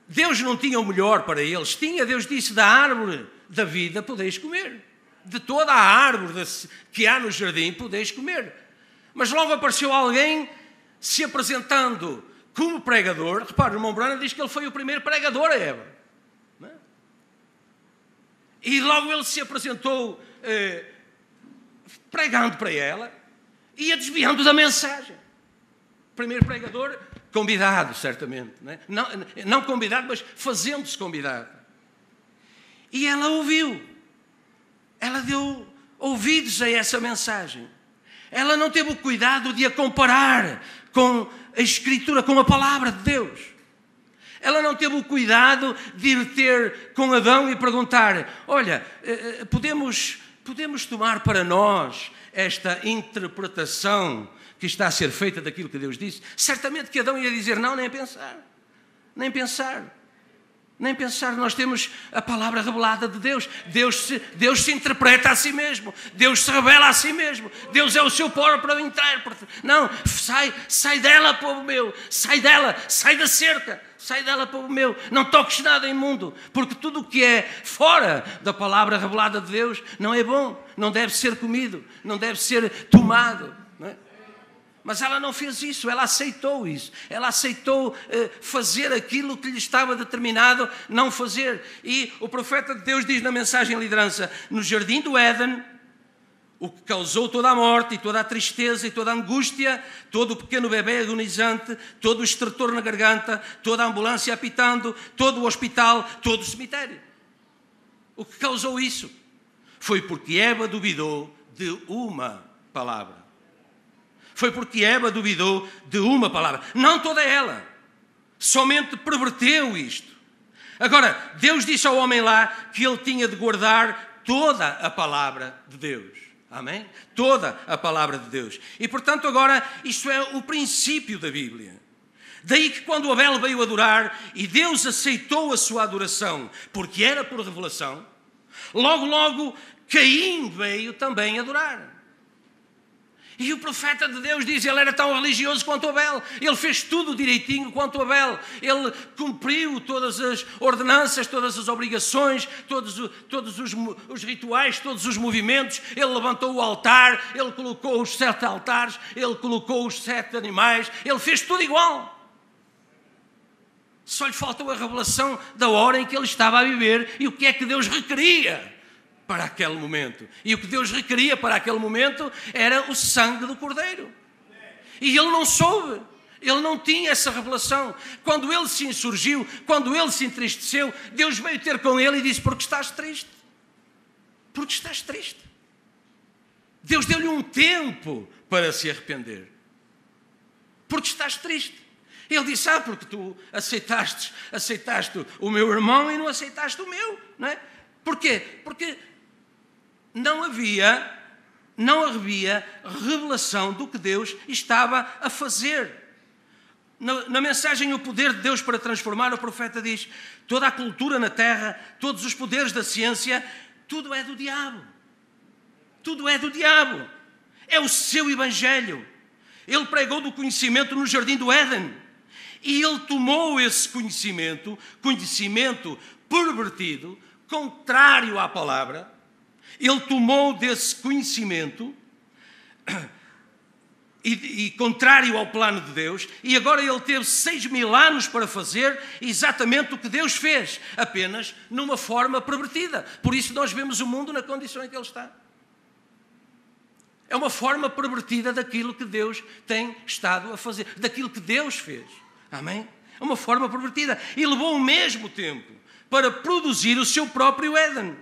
Speaker 1: Deus não tinha o melhor para eles. Deus disse, da árvore da vida podeis comer. De toda a árvore que há no jardim podeis comer. Mas logo apareceu alguém se apresentando como pregador. Repare, o irmão Branham diz que ele foi o primeiro pregador a Eva. Não é? E logo ele se apresentou pregando para ela e a desviando da mensagem. Primeiro pregador convidado, certamente. Não convidado, mas fazendo-se convidado. E ela ouviu. Ela deu ouvidos a essa mensagem. Ela não teve o cuidado de a comparar com a Escritura, com a palavra de Deus. Ela não teve o cuidado de ir ter com Adão e perguntar, olha, podemos tomar para nós esta interpretação que está a ser feita daquilo que Deus disse? Certamente que Adão ia dizer, não, nem pensar. Nem pensar. Nem pensar. Nós temos a palavra revelada de Deus. Deus se interpreta a si mesmo. Deus se revela a si mesmo. Deus é o seu próprio intérprete. Não, sai dela, povo meu. Sai dela, sai da cerca. Sai dela, povo meu. Não toques nada imundo. Porque tudo o que é fora da palavra revelada de Deus não é bom. Não deve ser comido. Não deve ser tomado. Não é? Mas ela não fez isso, ela aceitou isso. Ela aceitou fazer aquilo que lhe estava determinado não fazer. E o profeta de Deus diz na mensagem liderança, no jardim do Éden, o que causou toda a morte e toda a tristeza e toda a angústia, todo o pequeno bebê agonizante, todo o estertor na garganta, toda a ambulância apitando, todo o hospital, todo o cemitério. O que causou isso foi porque Eva duvidou de uma palavra. Foi porque Eva duvidou de uma palavra. Não toda ela. Somente perverteu isto. Agora, Deus disse ao homem lá que ele tinha de guardar toda a palavra de Deus. Amém? Toda a palavra de Deus. E, portanto, agora, isto é o princípio da Bíblia. Daí que quando Abel veio adorar e Deus aceitou a sua adoração, porque era por revelação, logo, Caim veio também adorar. E o profeta de Deus diz, ele era tão religioso quanto Abel. Ele fez tudo direitinho quanto Abel. Ele cumpriu todas as ordenanças, todas as obrigações, todos os rituais, todos os movimentos. Ele levantou o altar, ele colocou os 7 altares, ele colocou os 7 animais. Ele fez tudo igual. Só lhe faltou a revelação da hora em que ele estava a viver e o que é que Deus requeria para aquele momento. E o que Deus requeria para aquele momento era o sangue do Cordeiro. E ele não soube. Ele não tinha essa revelação. Quando ele se insurgiu, quando ele se entristeceu, Deus veio ter com ele e disse, porque estás triste? Porque estás triste. Deus deu-lhe um tempo para se arrepender. Porque estás triste. Ele disse, porque tu aceitaste o meu irmão e não aceitaste o meu. Não é? Porquê? Porque não havia revelação do que Deus estava a fazer. Na mensagem O Poder de Deus para Transformar, o profeta diz, toda a cultura na terra, todos os poderes da ciência, tudo é do diabo. Tudo é do diabo. É o seu evangelho. Ele pregou do conhecimento no jardim do Éden. E ele tomou esse conhecimento pervertido, contrário à palavra. Ele tomou desse conhecimento e contrário ao plano de Deus, e agora ele teve 6.000 anos para fazer exatamente o que Deus fez, apenas numa forma pervertida. Por isso nós vemos o mundo na condição em que ele está. É uma forma pervertida daquilo que Deus tem estado a fazer, daquilo que Deus fez. Amém? É uma forma pervertida. E levou o mesmo tempo para produzir o seu próprio Éden.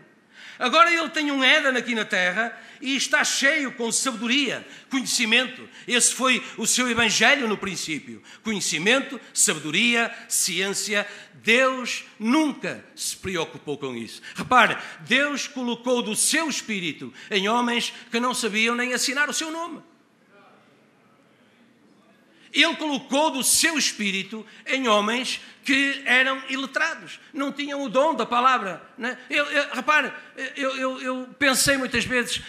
Speaker 1: Agora ele tem um Éden aqui na terra e está cheio com sabedoria, conhecimento. Esse foi o seu evangelho no princípio. Conhecimento, sabedoria, ciência. Deus nunca se preocupou com isso. Repare, Deus colocou do seu espírito em homens que não sabiam nem assinar o seu nome. Ele colocou do seu espírito em homens que eram iletrados, não tinham o dom da palavra. Né? Repare, eu pensei muitas vezes,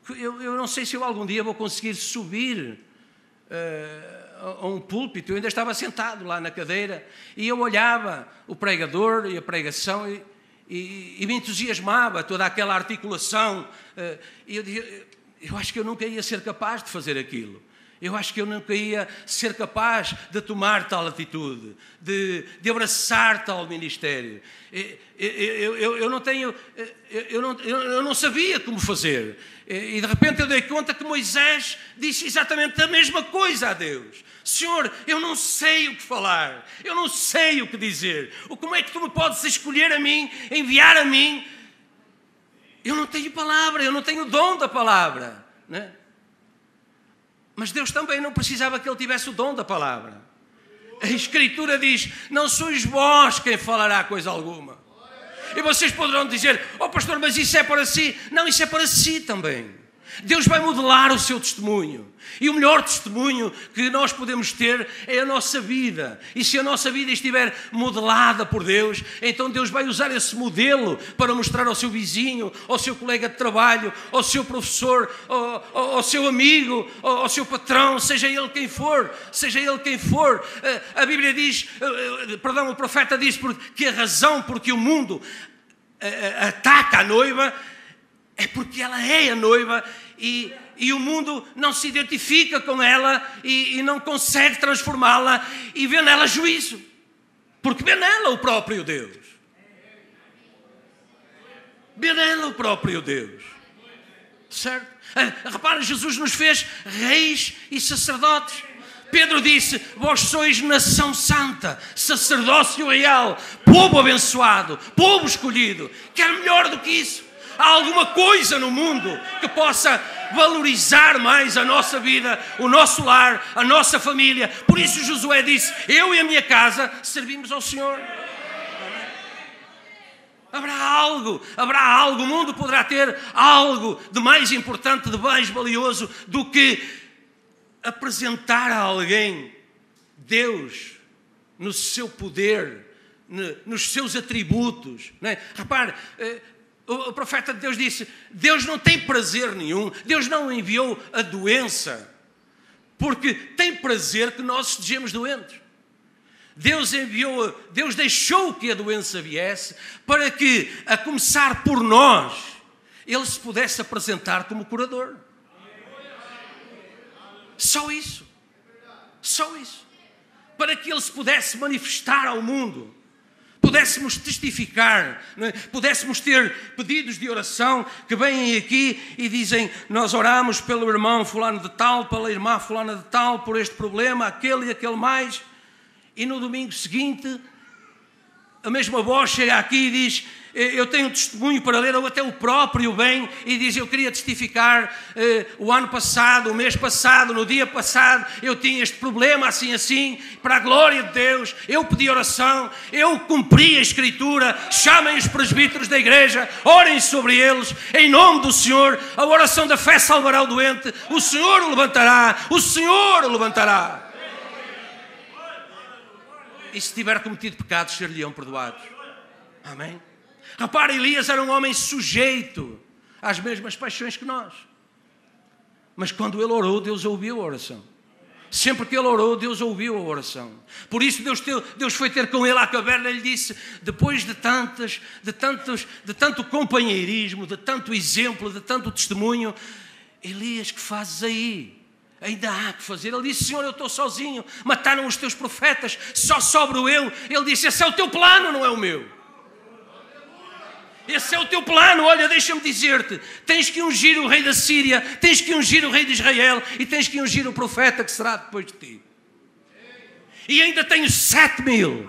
Speaker 1: eu não sei se eu algum dia vou conseguir subir a um púlpito. Eu ainda estava sentado lá na cadeira e eu olhava o pregador e a pregação e me entusiasmava toda aquela articulação. E eu dizia, eu acho que eu nunca ia ser capaz de fazer aquilo. Eu acho que eu nunca ia ser capaz de tomar tal atitude, de abraçar tal ministério. Eu não sabia como fazer. E de repente eu dei conta que Moisés disse exatamente a mesma coisa a Deus. Senhor, eu não sei o que falar, eu não sei o que dizer. Como é que tu me podes escolher a mim, enviar a mim? Eu não tenho palavra, eu não tenho o dom da palavra, né? Mas Deus também não precisava que ele tivesse o dom da palavra. A Escritura diz, não sois vós quem falará coisa alguma. E vocês poderão dizer, oh pastor, mas isso é para si. Não, isso é para si também. Deus vai modelar o seu testemunho. E o melhor testemunho que nós podemos ter é a nossa vida. E se a nossa vida estiver modelada por Deus, então Deus vai usar esse modelo para mostrar ao seu vizinho, ao seu colega de trabalho, ao seu professor, ao seu amigo, ao seu patrão, seja ele quem for, seja ele quem for. A Bíblia diz, o profeta diz que a razão por que o mundo ataca a noiva é porque ela é a noiva e o mundo não se identifica com ela e não consegue transformá-la e vê nela juízo. Porque vê nela o próprio Deus. Vê nela o próprio Deus. Certo? Repara, Jesus nos fez reis e sacerdotes. Pedro disse, vós sois nação santa, sacerdócio real, povo abençoado, povo escolhido. Quer melhor do que isso? Há alguma coisa no mundo que possa valorizar mais a nossa vida, o nosso lar, a nossa família? Por isso Josué disse, eu e a minha casa servimos ao Senhor. Haverá algo, o mundo poderá ter algo de mais importante, de mais valioso do que apresentar a alguém Deus no seu poder, nos seus atributos. Não é? Repare, o profeta de Deus disse, Deus não tem prazer nenhum, Deus não enviou a doença, porque tem prazer que nós estejamos doentes. Deus deixou que a doença viesse para que, a começar por nós, Ele se pudesse apresentar como curador. Só isso. Só isso. Para que Ele se pudesse manifestar ao mundo. Pudéssemos testificar, não é? Pudéssemos ter pedidos de oração que vêm aqui e dizem, nós oramos pelo irmão fulano de tal, pela irmã fulana de tal, por este problema, aquele e aquele mais. E no domingo seguinte, a mesma voz chega aqui e diz, eu tenho um testemunho para ler, ou até o próprio vem e diz, eu queria testificar, o ano passado, o mês passado, no dia passado, eu tinha este problema assim, para a glória de Deus, eu pedi oração, eu cumpri a Escritura, chamem os presbíteros da igreja, orem sobre eles, em nome do Senhor, a oração da fé salvará o doente, o Senhor o levantará, o Senhor o levantará. E se tiver cometido pecados, ser-lhe-ão perdoados. Amém? Repara, Elias era um homem sujeito às mesmas paixões que nós. Mas quando ele orou, Deus ouviu a oração. Sempre que ele orou, Deus ouviu a oração. Por isso Deus foi ter com ele à caverna e lhe disse, depois de tanto companheirismo, de tanto exemplo, de tanto testemunho, Elias, que fazes aí? Ainda há que fazer. Ele disse, Senhor, eu estou sozinho, mataram os teus profetas, só sobro eu. Ele disse, esse é o teu plano, não é o meu. Esse é o teu plano. Olha, deixa-me dizer-te, tens que ungir o rei da Síria, tens que ungir o rei de Israel e tens que ungir o profeta que será depois de ti. E ainda tenho 7.000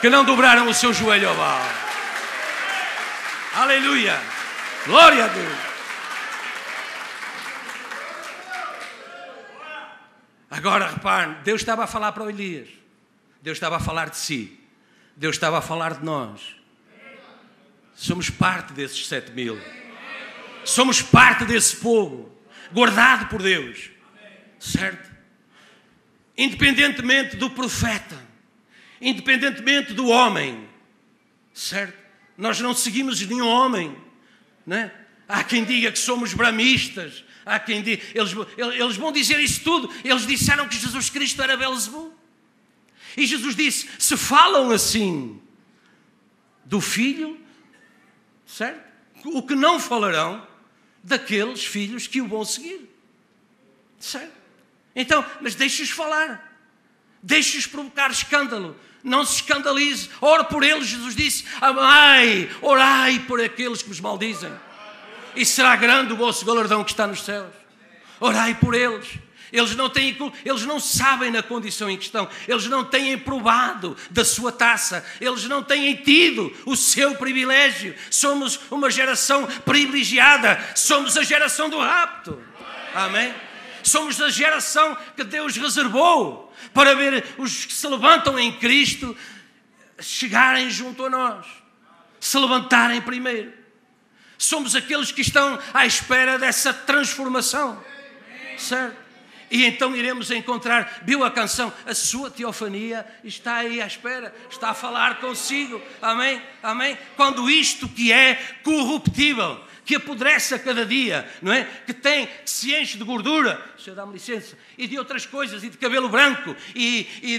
Speaker 1: que não dobraram o seu joelho ao Baal. Aleluia, glória a Deus. Agora repare, Deus estava a falar para o Elias, Deus estava a falar de si, Deus estava a falar de nós. Somos parte desses 7.000. Somos parte desse povo, guardado por Deus. Certo? Independentemente do profeta, independentemente do homem. Certo? Nós não seguimos nenhum homem. Não é? Há quem diga que somos bramistas. Há quem diga, eles vão dizer isso tudo. Eles disseram que Jesus Cristo era Belzebu. E Jesus disse, se falam assim do Filho, certo? O que não falarão daqueles filhos que o vão seguir. Certo? Então, mas deixe-os falar. Deixe-os provocar escândalo. Não se escandalize. Ore por eles, Jesus disse, amai, orai por aqueles que vos maldizem. E será grande o vosso galardão que está nos céus. Orai por eles. Eles não sabem na condição em que estão. Eles não têm provado da sua taça. Eles não têm tido o seu privilégio. Somos uma geração privilegiada. Somos a geração do rapto. Amém? Somos a geração que Deus reservou para ver os que se levantam em Cristo chegarem junto a nós. Se levantarem primeiro. Somos aqueles que estão à espera dessa transformação. Certo? E então iremos encontrar, viu a canção, a sua teofania está aí à espera, está a falar consigo, amém? Amém? Quando isto que é corruptível, que apodrece a cada dia, não é? Que se enche de gordura, Senhor, dá-me licença, e de outras coisas, e de cabelo branco, e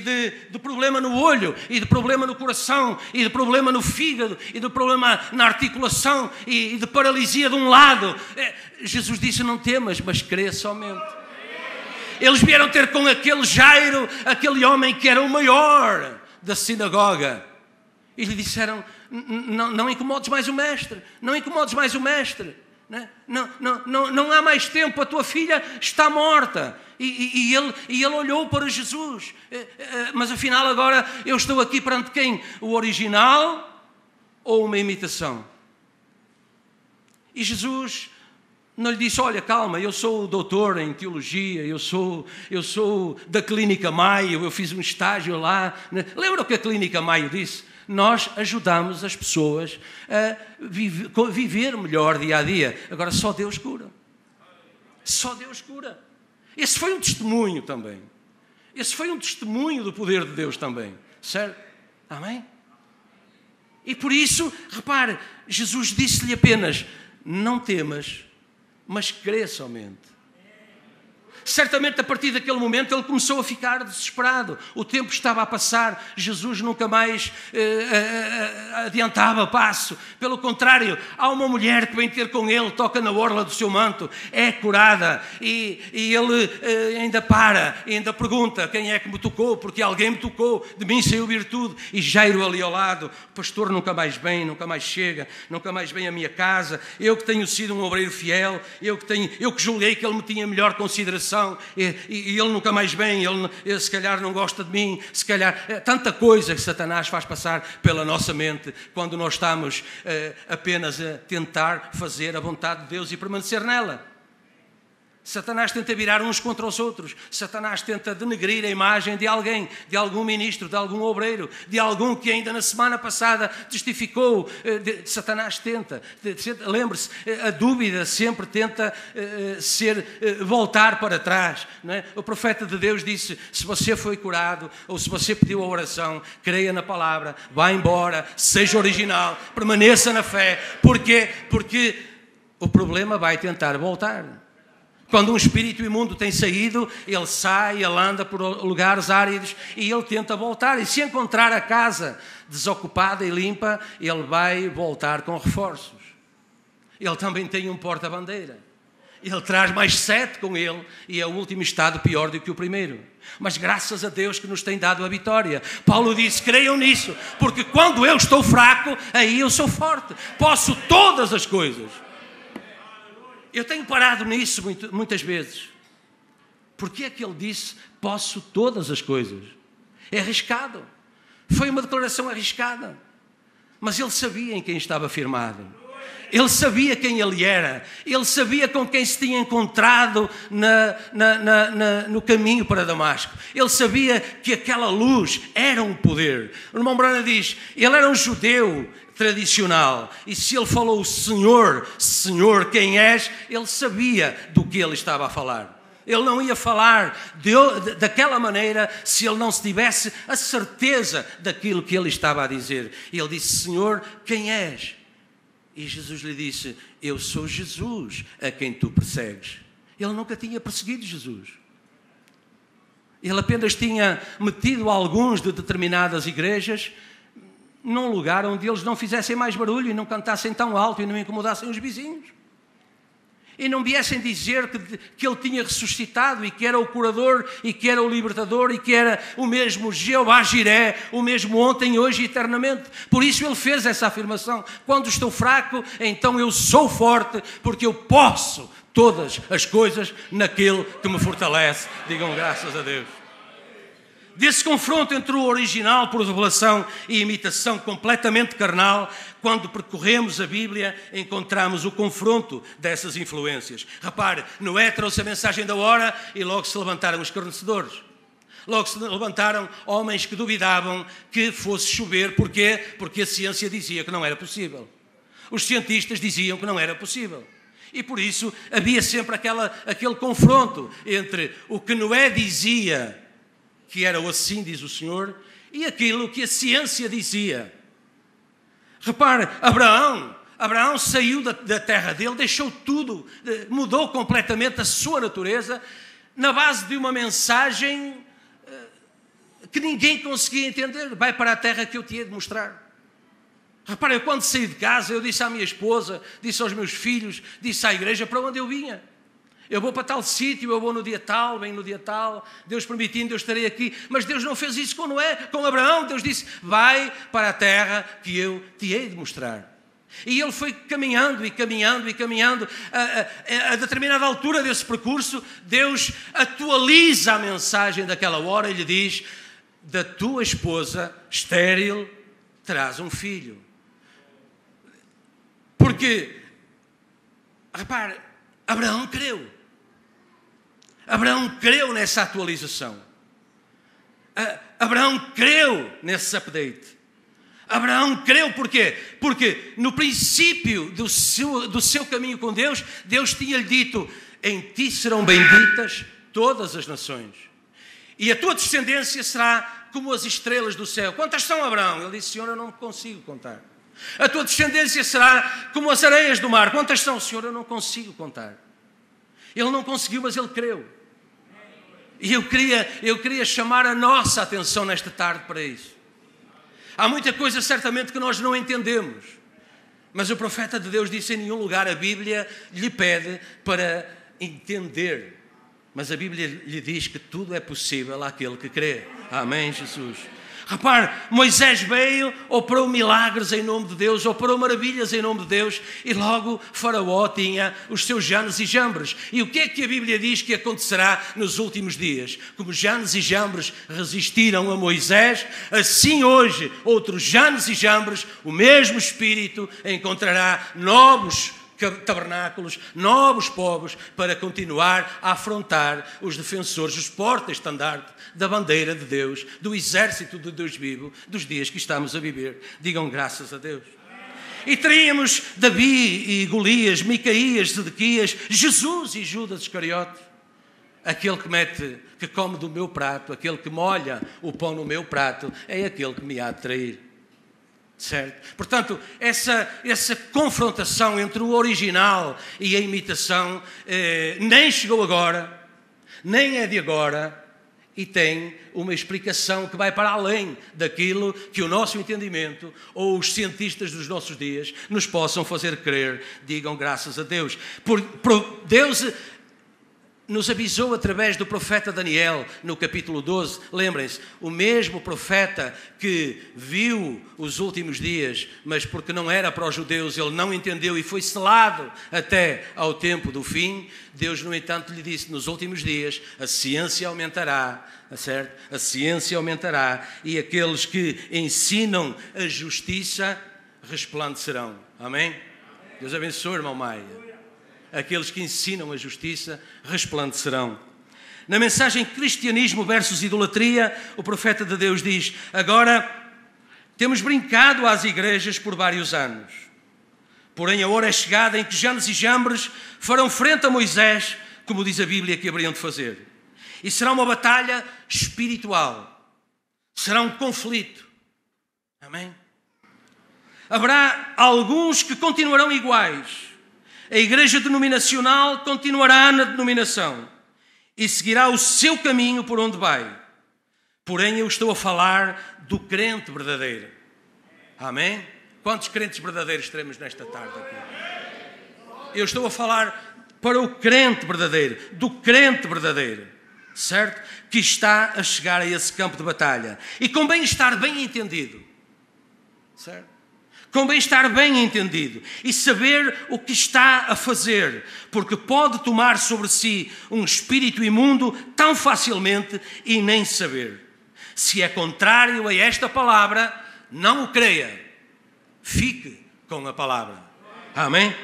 Speaker 1: de problema no olho, e de problema no coração, e de problema no fígado, e de problema na articulação, e de paralisia de um lado. Jesus disse, não temas, mas crê somente. Eles vieram ter com aquele Jairo, aquele homem que era o maior da sinagoga. E lhe disseram, não incomodes mais o mestre, não incomodes mais o mestre. Não há mais tempo, a tua filha está morta. E ele olhou para Jesus. Mas afinal agora eu estou aqui perante quem? O original ou uma imitação? E Jesus não lhe disse, olha, calma, eu sou doutor em teologia, eu sou da Clínica Maio, eu fiz um estágio lá. Lembra o que a Clínica Maio disse? Nós ajudamos as pessoas a viver melhor dia a dia. Agora, só Deus cura. Só Deus cura. Esse foi um testemunho também. Esse foi um testemunho do poder de Deus também. Certo? Amém? E por isso, repare, Jesus disse-lhe apenas, não temas, mas crê somente. Certamente a partir daquele momento ele começou a ficar desesperado. O tempo estava a passar, Jesus nunca mais adiantava passo. Pelo contrário, há uma mulher que vem ter com ele, toca na orla do seu manto, é curada e ele ainda para, e ainda pergunta, quem é que me tocou? Porque alguém me tocou, de mim saiu virtude. E Jairo ali ao lado, o pastor nunca mais vem, nunca mais chega, nunca mais vem à minha casa, eu que tenho sido um obreiro fiel, eu que julguei que ele me tinha melhor consideração, e ele nunca mais vem, ele se calhar não gosta de mim, se calhar tanta coisa que Satanás faz passar pela nossa mente quando nós estamos apenas a tentar fazer a vontade de Deus e permanecer nela. Satanás tenta virar uns contra os outros. Satanás tenta denegrir a imagem de alguém, de algum ministro, de algum obreiro, de algum que ainda na semana passada testificou. Satanás tenta. Lembre-se, a dúvida sempre tenta voltar para trás. Não é? O profeta de Deus disse, se você foi curado ou se você pediu a oração, creia na palavra, vá embora, seja original, permaneça na fé. Porquê? Porque o problema vai tentar voltar. Quando um espírito imundo tem saído, ele sai, ele anda por lugares áridos e ele tenta voltar. E se encontrar a casa desocupada e limpa, ele vai voltar com reforços. Ele também tem um porta-bandeira. Ele traz mais 7 com ele e é o último estado pior do que o primeiro. Mas graças a Deus que nos tem dado a vitória. Paulo disse, creiam nisso, porque quando eu estou fraco, aí eu sou forte. Posso todas as coisas. Eu tenho parado nisso muitas vezes. Porquê é que ele disse, posso todas as coisas? É arriscado. Foi uma declaração arriscada. Mas ele sabia em quem estava firmado. Ele sabia quem ele era. Ele sabia com quem se tinha encontrado no caminho para Damasco. Ele sabia que aquela luz era um poder. O irmão Branham diz, ele era um judeu tradicional. E se ele falou, Senhor, Senhor, quem és? Ele sabia do que ele estava a falar. Ele não ia falar daquela maneira se ele não se tivesse a certeza daquilo que ele estava a dizer. E ele disse, Senhor, quem és? E Jesus lhe disse, eu sou Jesus a quem tu persegues. Ele nunca tinha perseguido Jesus. Ele apenas tinha metido alguns de determinadas igrejas num lugar onde eles não fizessem mais barulho e não cantassem tão alto e não incomodassem os vizinhos. E não viessem dizer que ele tinha ressuscitado e que era o curador e que era o libertador e que era o mesmo Jeová Jiré, o mesmo ontem, hoje e eternamente. Por isso ele fez essa afirmação. Quando estou fraco, então eu sou forte, porque eu posso todas as coisas naquele que me fortalece. Digam graças a Deus. Desse confronto entre o original por revelação e imitação completamente carnal, quando percorremos a Bíblia, encontramos o confronto dessas influências. Repare, Noé trouxe a mensagem da hora e logo se levantaram os escarnecedores. Logo se levantaram homens que duvidavam que fosse chover. Porquê? Porque a ciência dizia que não era possível. Os cientistas diziam que não era possível. E por isso havia sempre aquele confronto entre o que Noé dizia, que era o assim diz o Senhor, e aquilo que a ciência dizia. Repare, Abraão saiu da terra dele, deixou tudo, mudou completamente a sua natureza, na base de uma mensagem que ninguém conseguia entender. Vai para a terra que eu te hei de mostrar. Repare, eu quando saí de casa, eu disse à minha esposa, disse aos meus filhos, disse à igreja para onde eu vinha. Eu vou para tal sítio, eu vou no dia tal, venho no dia tal, Deus permitindo, eu estarei aqui. Mas Deus não fez isso com Noé, com Abraão. Deus disse, vai para a terra que eu te hei de mostrar. E ele foi caminhando e caminhando e caminhando. A determinada altura desse percurso, Deus atualiza a mensagem daquela hora e lhe diz, da tua esposa estéril terás um filho. Porque, repare, Abraão creu. Abraão creu nessa atualização. Abraão creu nesse update. Abraão creu porquê? Porque no princípio do seu caminho com Deus, Deus tinha-lhe dito, em ti serão benditas todas as nações. E a tua descendência será como as estrelas do céu. Quantas são, Abraão? Ele disse, Senhor, eu não consigo contar. A tua descendência será como as areias do mar. Quantas são, Senhor? Eu não consigo contar. Ele não conseguiu, mas ele creu. E eu queria chamar a nossa atenção nesta tarde para isso. Há muita coisa certamente que nós não entendemos. Mas o profeta de Deus disse em nenhum lugar a Bíblia lhe pede para entender. Mas a Bíblia lhe diz que tudo é possível àquele que crê. Amém, Jesus. Repare, Moisés veio, operou milagres em nome de Deus, operou maravilhas em nome de Deus, e logo Faraó tinha os seus Janes e Jambres. E o que é que a Bíblia diz que acontecerá nos últimos dias? Como Janes e Jambres resistiram a Moisés, assim hoje outros Janes e Jambres, o mesmo Espírito encontrará novos tabernáculos, novos povos, para continuar a afrontar os defensores, os porta-estandarte da bandeira de Deus, do exército de Deus vivo, dos dias que estamos a viver. Digam graças a Deus. E teríamos Davi e Golias, Micaías, Zedequias, Jesus e Judas Iscariote. Aquele que come do meu prato, aquele que molha o pão no meu prato, é aquele que me há de trair. Certo? Portanto, essa confrontação entre o original e a imitação nem chegou agora, nem é de agora, e tem uma explicação que vai para além daquilo que o nosso entendimento ou os cientistas dos nossos dias nos possam fazer crer. Digam graças a Deus. Deus nos avisou através do profeta Daniel, no capítulo 12, lembrem-se, o mesmo profeta que viu os últimos dias, mas porque não era para os judeus, ele não entendeu e foi selado até ao tempo do fim. Deus, no entanto, lhe disse, nos últimos dias, a ciência aumentará, certo? A ciência aumentará e aqueles que ensinam a justiça resplandecerão. Amém? Deus abençoe, irmão Maia. Aqueles que ensinam a justiça resplandecerão. Na mensagem Cristianismo versus Idolatria, o profeta de Deus diz: agora temos brincado às igrejas por vários anos. Porém, a hora é chegada em que Janes e Jambres farão frente a Moisés, como diz a Bíblia que haveriam de fazer. E será uma batalha espiritual. Será um conflito. Amém? Haverá alguns que continuarão iguais. A igreja denominacional continuará na denominação e seguirá o seu caminho por onde vai. Porém, eu estou a falar do crente verdadeiro. Amém? Quantos crentes verdadeiros teremos nesta tarde aqui? Eu estou a falar para o crente verdadeiro, do crente verdadeiro, certo? Que está a chegar a esse campo de batalha. E convém estar bem entendido, certo? Convém estar bem entendido e saber o que está a fazer, porque pode tomar sobre si um espírito imundo tão facilmente e nem saber. Se é contrário a esta palavra, não o creia. Fique com a palavra. Amém?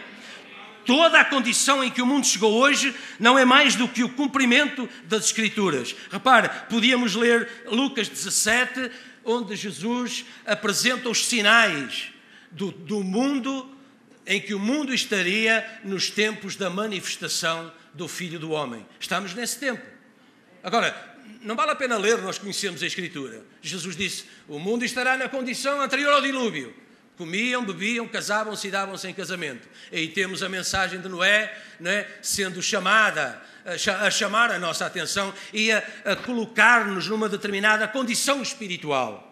Speaker 1: Toda a condição em que o mundo chegou hoje não é mais do que o cumprimento das Escrituras. Repare, podíamos ler Lucas 17, onde Jesus apresenta os sinais do mundo, em que o mundo estaria nos tempos da manifestação do Filho do Homem. Estamos nesse tempo. Agora, não vale a pena ler, nós conhecemos a Escritura. Jesus disse, o mundo estará na condição anterior ao dilúvio. Comiam, bebiam, casavam-se e davam-se em casamento. Aí temos a mensagem de Noé, não é? Sendo chamada, a chamar a nossa atenção e a colocar-nos numa determinada condição espiritual.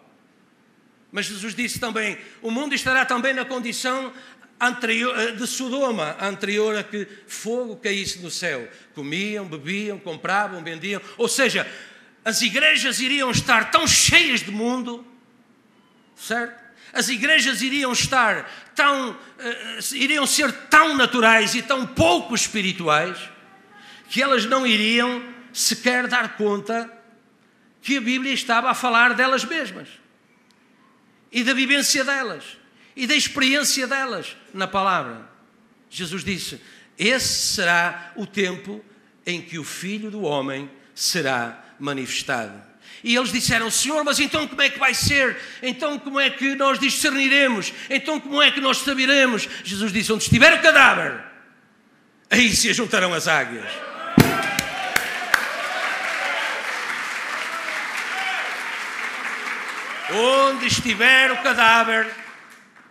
Speaker 1: Mas Jesus disse também, o mundo estará também na condição anterior, de Sodoma, anterior a que fogo caísse do céu. Comiam, bebiam, compravam, vendiam. Ou seja, as igrejas iriam estar tão cheias de mundo, certo? As igrejas iriam ser tão naturais e tão pouco espirituais, que elas não iriam sequer dar conta que a Bíblia estava a falar delas mesmas. E da vivência delas, e da experiência delas na palavra. Jesus disse, esse será o tempo em que o Filho do Homem será manifestado. E eles disseram, Senhor, mas então como é que vai ser? Então como é que nós discerniremos? Então como é que nós saberemos? Jesus disse, onde estiver o cadáver, aí se ajuntarão as águias. Onde estiver o cadáver,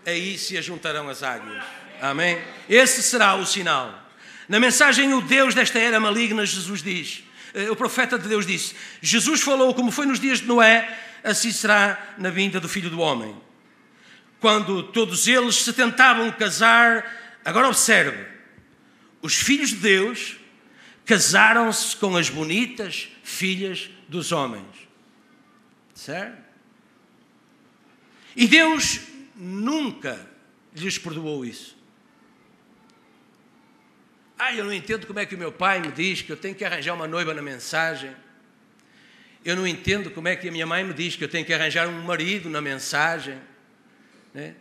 Speaker 1: aí se ajuntarão as águias. Amém? Esse será o sinal. Na mensagem O Deus desta era maligna, Jesus diz, o profeta de Deus disse, Jesus falou como foi nos dias de Noé, assim será na vinda do Filho do Homem. Quando todos eles se tentavam casar, agora observe, os filhos de Deus casaram-se com as bonitas filhas dos homens. Certo? E Deus nunca lhes perdoou isso. Eu não entendo como é que o meu pai me diz que eu tenho que arranjar uma noiva na mensagem. Eu não entendo como é que a minha mãe me diz que eu tenho que arranjar um marido na mensagem. Né?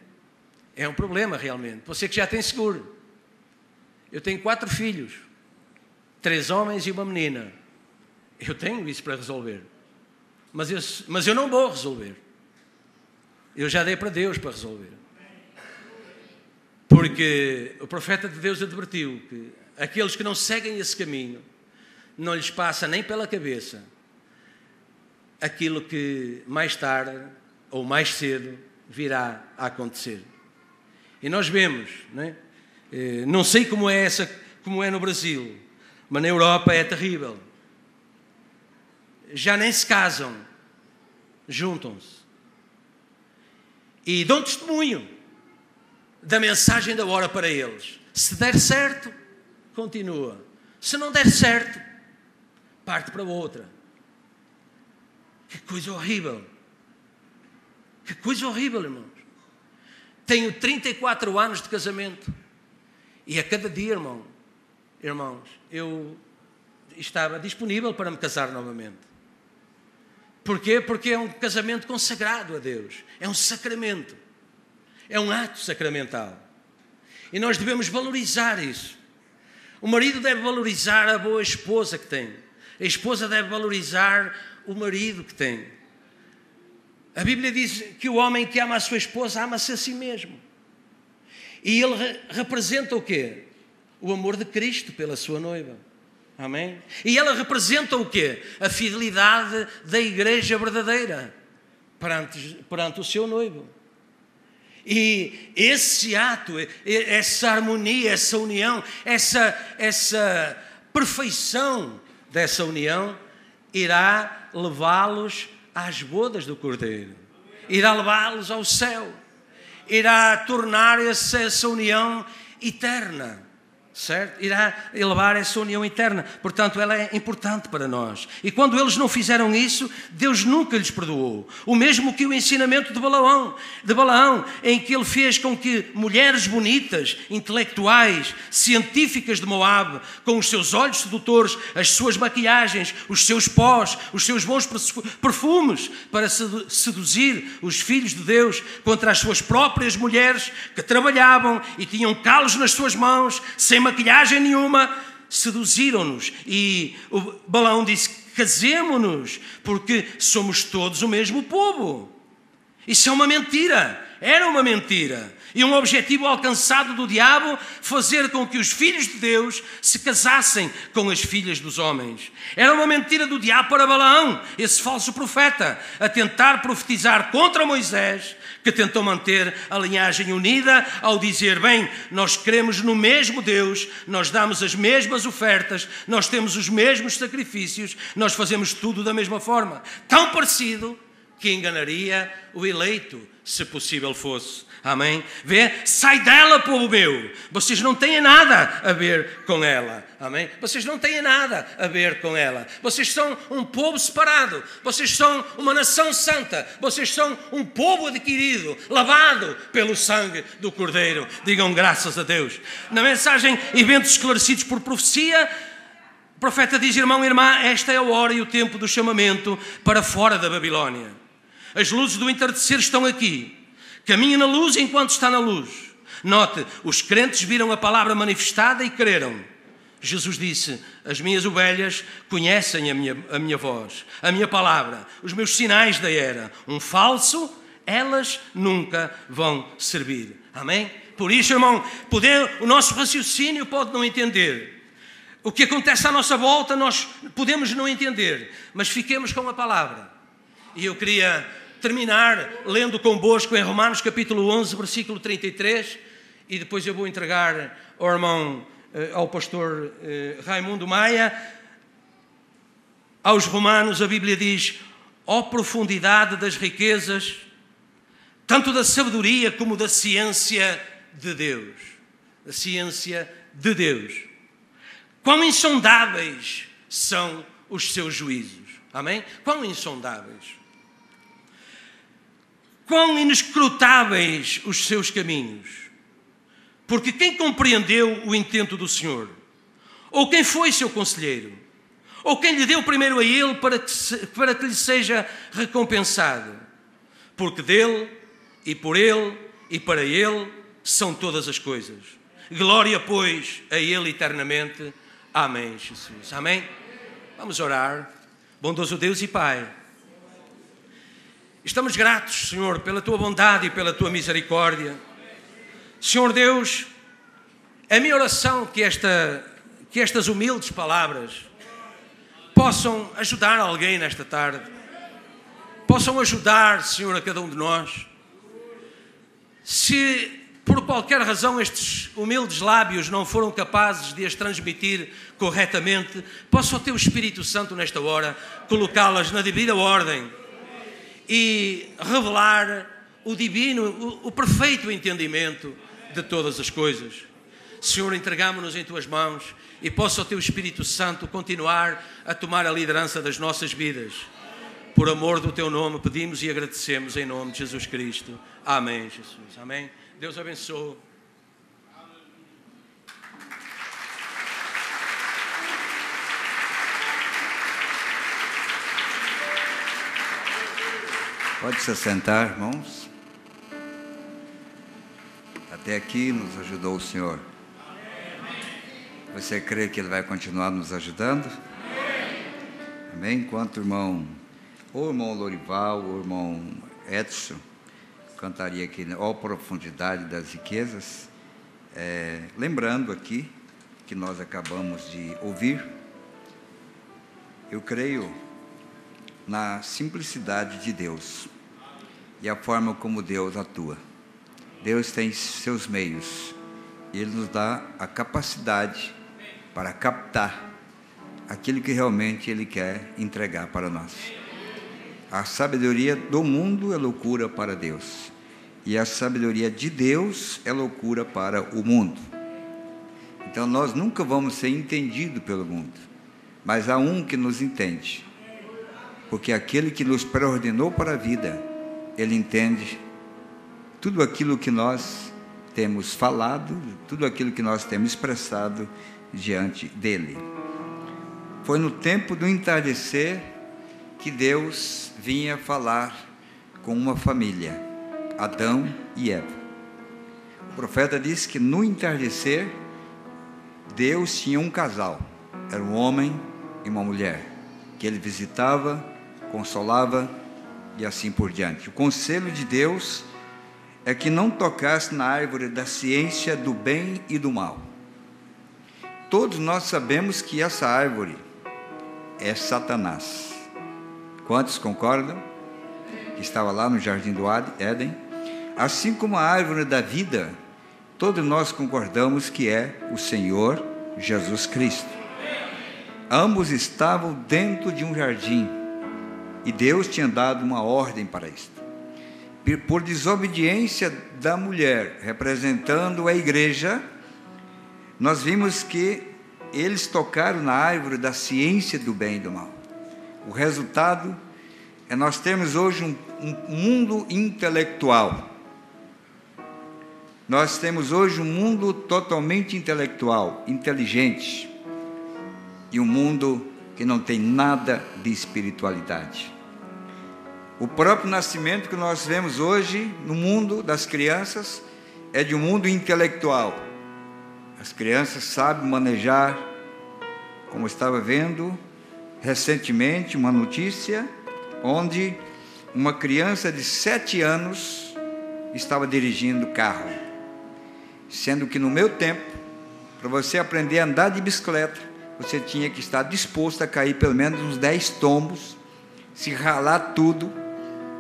Speaker 1: É um problema realmente. Você que já tem seguro. Eu tenho 4 filhos. 3 homens e uma menina. Eu tenho isso para resolver. Mas eu não vou resolver. Eu já dei para Deus para resolver. Porque o profeta de Deus advertiu que aqueles que não seguem esse caminho, não lhes passa nem pela cabeça aquilo que mais tarde ou mais cedo virá a acontecer. E nós vemos, não é? Não sei como é no Brasil, mas na Europa é terrível. Já nem se casam, juntam-se e dão testemunho da mensagem da hora para eles. Se der certo, continua. Se não der certo, parte para outra. Que coisa horrível. Que coisa horrível, irmãos. Tenho 34 anos de casamento e a cada dia, irmãos, eu estava disponível para me casar novamente. Porquê? Porque é um casamento consagrado a Deus. É um sacramento. É um ato sacramental. E nós devemos valorizar isso. O marido deve valorizar a boa esposa que tem. A esposa deve valorizar o marido que tem. A Bíblia diz que o homem que ama a sua esposa ama-se a si mesmo. E ele representa o quê? O amor de Cristo pela sua noiva. Amém? E ela representa o quê? A fidelidade da igreja verdadeira perante o seu noivo. E esse ato, essa harmonia, essa união, essa perfeição dessa união irá levá-los às bodas do Cordeiro. Irá levá-los ao céu. Irá tornar essa união eterna. Certo? Irá elevar essa união eterna. Portanto, ela é importante para nós. E quando eles não fizeram isso, Deus nunca lhes perdoou. O mesmo que o ensinamento de Balaão, em que ele fez com que mulheres bonitas, intelectuais, científicas de Moabe, com os seus olhos sedutores, as suas maquiagens, os seus pós, os seus bons perfumes, para seduzir os filhos de Deus contra as suas próprias mulheres que trabalhavam e tinham calos nas suas mãos, sem maquilhagem nenhuma, seduziram-nos. E o Balaão disse: casemo-nos, porque somos todos o mesmo povo. Isso é uma mentira. Era uma mentira. E um objetivo alcançado do diabo, fazer com que os filhos de Deus se casassem com as filhas dos homens. Era uma mentira do diabo para Balaão, esse falso profeta, a tentar profetizar contra Moisés, que tentou manter a linhagem unida ao dizer: bem, nós cremos no mesmo Deus, nós damos as mesmas ofertas, nós temos os mesmos sacrifícios, nós fazemos tudo da mesma forma. Tão parecido que enganaria o eleito, se possível fosse. Amém? Vê? Sai dela, povo meu. Vocês não têm nada a ver com ela. Amém? Vocês não têm nada a ver com ela. Vocês são um povo separado. Vocês são uma nação santa. Vocês são um povo adquirido, lavado pelo sangue do Cordeiro. Digam graças a Deus. Na mensagem Eventos Esclarecidos por Profecia, o profeta diz: irmão e irmã, esta é a hora e o tempo do chamamento para fora da Babilónia. As luzes do entardecer estão aqui. Caminhe na luz enquanto está na luz. Note, os crentes viram a palavra manifestada e creram. Jesus disse: as minhas ovelhas conhecem a minha voz, a minha palavra, os meus sinais da era. Um falso, elas nunca vão servir. Amém? Por isso, irmão, o nosso raciocínio pode não entender. O que acontece à nossa volta, nós podemos não entender. Mas fiquemos com a palavra. E eu queria terminar lendo convosco em Romanos capítulo 11, versículo 33, e depois eu vou entregar ao irmão, ao pastor Raimundo Maia. Aos Romanos a Bíblia diz: ó profundidade das riquezas, tanto da sabedoria como da ciência de Deus. A ciência de Deus. Quão insondáveis são os seus juízos. Amém? Quão insondáveis. Quão inescrutáveis os seus caminhos. Porque quem compreendeu o intento do Senhor? Ou quem foi seu conselheiro? Ou quem lhe deu primeiro a ele para que lhe seja recompensado? Porque dele, e por ele, e para ele, são todas as coisas. Glória, pois, a ele eternamente. Amém, Jesus. Amém? Vamos orar. Bondoso Deus e Pai, estamos gratos, Senhor, pela Tua bondade e pela Tua misericórdia. Senhor Deus, é minha oração que estas humildes palavras possam ajudar alguém nesta tarde. Possam ajudar, Senhor, a cada um de nós. Se por qualquer razão estes humildes lábios não foram capazes de as transmitir corretamente, possa o Teu Espírito Santo nesta hora colocá-las na devida ordem e revelar o divino, o perfeito entendimento de todas as coisas. Senhor, entregamos-nos em Tuas mãos e possa o Teu Espírito Santo continuar a tomar a liderança das nossas vidas. Por amor do Teu nome, pedimos e agradecemos em nome de Jesus Cristo. Amém, Jesus. Amém. Deus abençoe.
Speaker 2: Pode se sentar, irmãos. Até aqui nos ajudou o Senhor. Você crê que Ele vai continuar nos ajudando? Amém? Enquanto o irmão Lorival, o irmão Edson cantaria aqui, ó profundidade das riquezas, lembrando aqui que nós acabamos de ouvir, eu creio na simplicidade de Deus e a forma como Deus atua. Deus tem seus meios, Ele nos dá a capacidade para captar aquilo que realmente Ele quer entregar para nós. A sabedoria do mundo é loucura para Deus, e a sabedoria de Deus é loucura para o mundo. Então nós nunca vamos ser entendidos pelo mundo, mas há um que nos entende, porque aquele que nos preordenou para a vida, Ele entende tudo aquilo que nós temos falado, tudo aquilo que nós temos expressado diante dEle. Foi no tempo do entardecer que Deus vinha falar com uma família, Adão e Eva. O profeta disse que no entardecer, Deus tinha um casal, era um homem e uma mulher, que Ele visitava, consolava e assim por diante. O conselho de Deus é que não tocasse na árvore da ciência do bem e do mal. Todos nós sabemos que essa árvore é Satanás. Quantos concordam? Que estava lá no jardim do Éden. Assim como a árvore da vida, todos nós concordamos que é o Senhor Jesus Cristo. Ambos estavam dentro de um jardim e Deus tinha dado uma ordem para isto. Por desobediência da mulher, representando a igreja, nós vimos que eles tocaram na árvore da ciência do bem e do mal. O resultado é nós termos hoje um mundo intelectual. Nós temos hoje um mundo totalmente intelectual, inteligente, e um mundo que não tem nada de espiritualidade. O próprio nascimento que nós vemos hoje no mundo das crianças é de um mundo intelectual. As crianças sabem manejar, como estava vendo recentemente uma notícia, onde uma criança de 7 anos estava dirigindo carro, sendo que no meu tempo, para você aprender a andar de bicicleta, você tinha que estar disposto a cair pelo menos uns 10 tombos, se ralar tudo,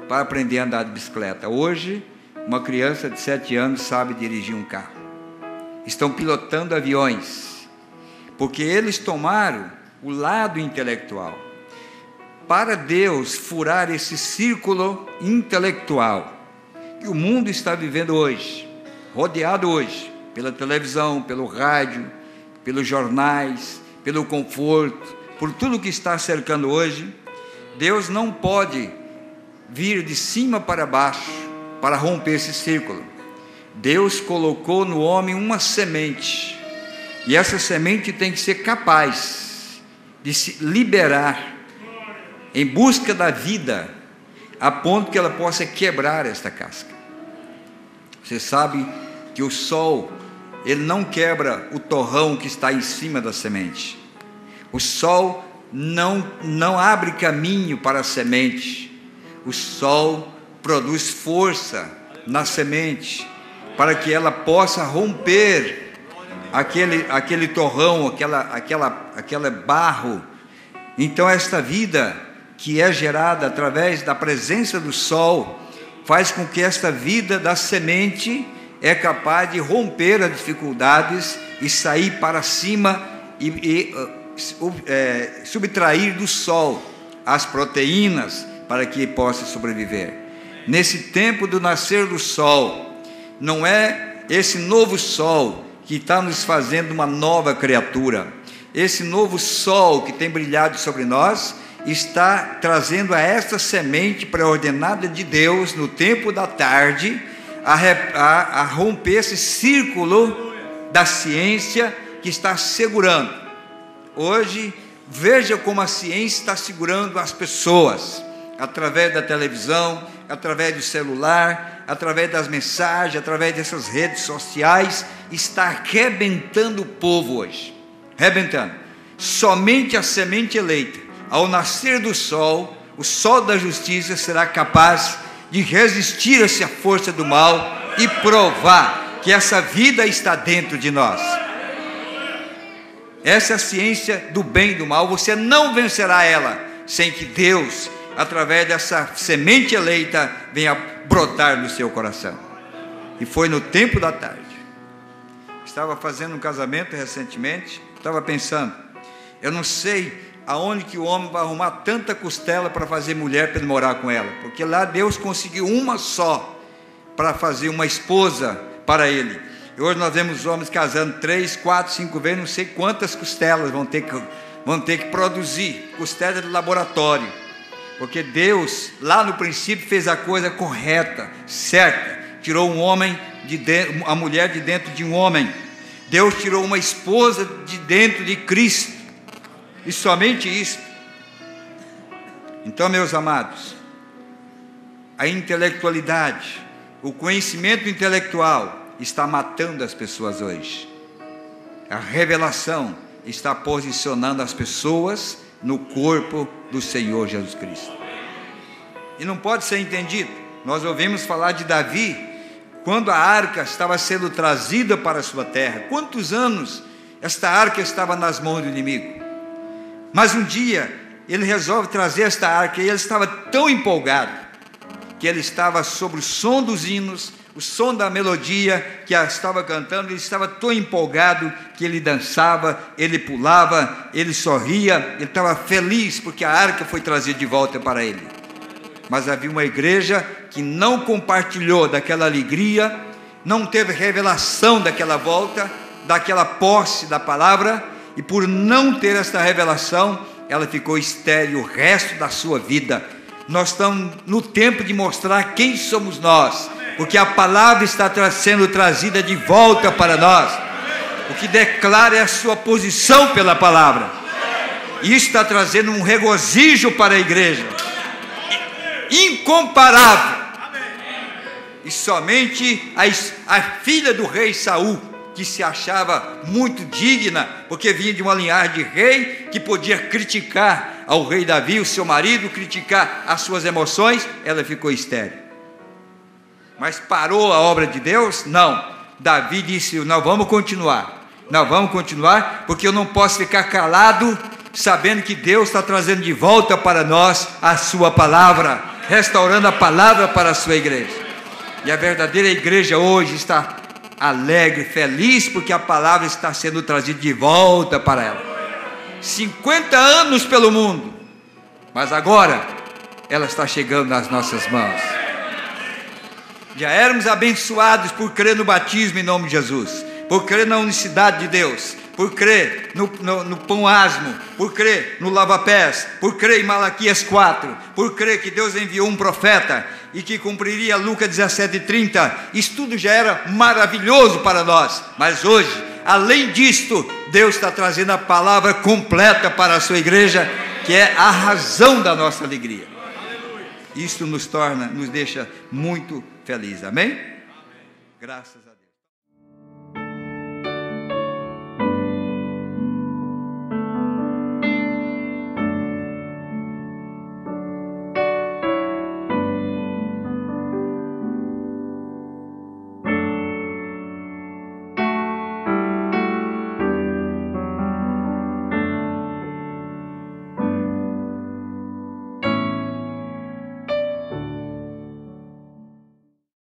Speaker 2: para aprender a andar de bicicleta. Hoje, uma criança de 7 anos sabe dirigir um carro. Estão pilotando aviões, porque eles tomaram o lado intelectual. Para Deus furar esse círculo intelectual que o mundo está vivendo hoje, rodeado hoje pela televisão, pelo rádio, pelos jornais, pelo conforto, por tudo que está cercando hoje, Deus não pode vir de cima para baixo para romper esse círculo. Deus colocou no homem uma semente, e essa semente tem que ser capaz de se liberar em busca da vida, a ponto que ela possa quebrar esta casca. Você sabe que o sol, ele não quebra o torrão que está em cima da semente. O sol não abre caminho para a semente. O sol produz força na semente, para que ela possa romper aquele torrão, aquele barro. Então esta vida que é gerada através da presença do sol, faz com que esta vida da semente é capaz de romper as dificuldades e sair para cima e subtrair do sol as proteínas para que possa sobreviver. Nesse tempo do nascer do sol, não é esse novo sol que está nos fazendo uma nova criatura. Esse novo sol que tem brilhado sobre nós está trazendo a esta semente preordenada de Deus no tempo da tarde a romper esse círculo da ciência que está segurando. Hoje, veja como a ciência está segurando as pessoas, através da televisão, através do celular, através das mensagens, através dessas redes sociais, está arrebentando o povo hoje, arrebentando. Somente a semente eleita, ao nascer do sol, o sol da justiça será capaz de resistir a essa força do mal e provar que essa vida está dentro de nós. Essa é a ciência do bem e do mal. Você não vencerá ela sem que Deus, através dessa semente eleita, venha brotar no seu coração. E foi no tempo da tarde. Estava fazendo um casamento recentemente, estava pensando, eu não sei aonde que o homem vai arrumar tanta costela para fazer mulher para ele morar com ela, porque lá Deus conseguiu uma só para fazer uma esposa para ele. E hoje nós vemos homens casando 3, 4, 5 vezes, não sei quantas costelas vão ter que produzir, costela de laboratório, porque Deus lá no princípio fez a coisa correta, certa, tirou um homem de dentro, a mulher de dentro de um homem. Deus tirou uma esposa de dentro de Cristo, e somente isso. Então, meus amados, a intelectualidade, o conhecimento intelectual está matando as pessoas hoje. A revelação está posicionando as pessoas no corpo do Senhor Jesus Cristo. E não pode ser entendido. Nós ouvimos falar de Davi, quando a arca estava sendo trazida para a sua terra. Quantos anos esta arca estava nas mãos do inimigo? Mas um dia ele resolve trazer esta arca, e ele estava tão empolgado, que ele estava sobre o som dos hinos, o som da melodia que estava cantando. Ele estava tão empolgado que ele dançava, ele pulava, ele sorria, ele estava feliz porque a arca foi trazida de volta para ele. Mas havia uma igreja que não compartilhou daquela alegria, não teve revelação daquela volta, daquela posse da palavra, e por não ter esta revelação, ela ficou estéril o resto da sua vida. Nós estamos no tempo de mostrar quem somos nós, porque a palavra está sendo trazida de volta para nós. O que declara é a sua posição pela palavra. Isso está trazendo um regozijo para a igreja incomparável. E somente a filha do rei Saul, que se achava muito digna, porque vinha de uma linhagem de rei, que podia criticar ao rei Davi, o seu marido, criticar as suas emoções, ela ficou estéril. Mas parou a obra de Deus? Não. Davi disse, nós vamos continuar, porque eu não posso ficar calado, sabendo que Deus está trazendo de volta para nós a sua palavra, restaurando a palavra para a sua igreja. E a verdadeira igreja hoje está alegre, feliz, porque a palavra está sendo trazida de volta para ela. 50 anos pelo mundo, mas agora ela está chegando nas nossas mãos. Já éramos abençoados por crer no batismo em nome de Jesus, por crer na unicidade de Deus, por crer no pão asmo, por crer no lava-pés, por crer em Malaquias 4, por crer que Deus enviou um profeta e que cumpriria Lucas 17:30. Isso tudo já era maravilhoso para nós, mas hoje, além disto, Deus está trazendo a palavra completa para a sua igreja, que é a razão da nossa alegria. Isso nos deixa muito felizes, amém? Graças a Deus.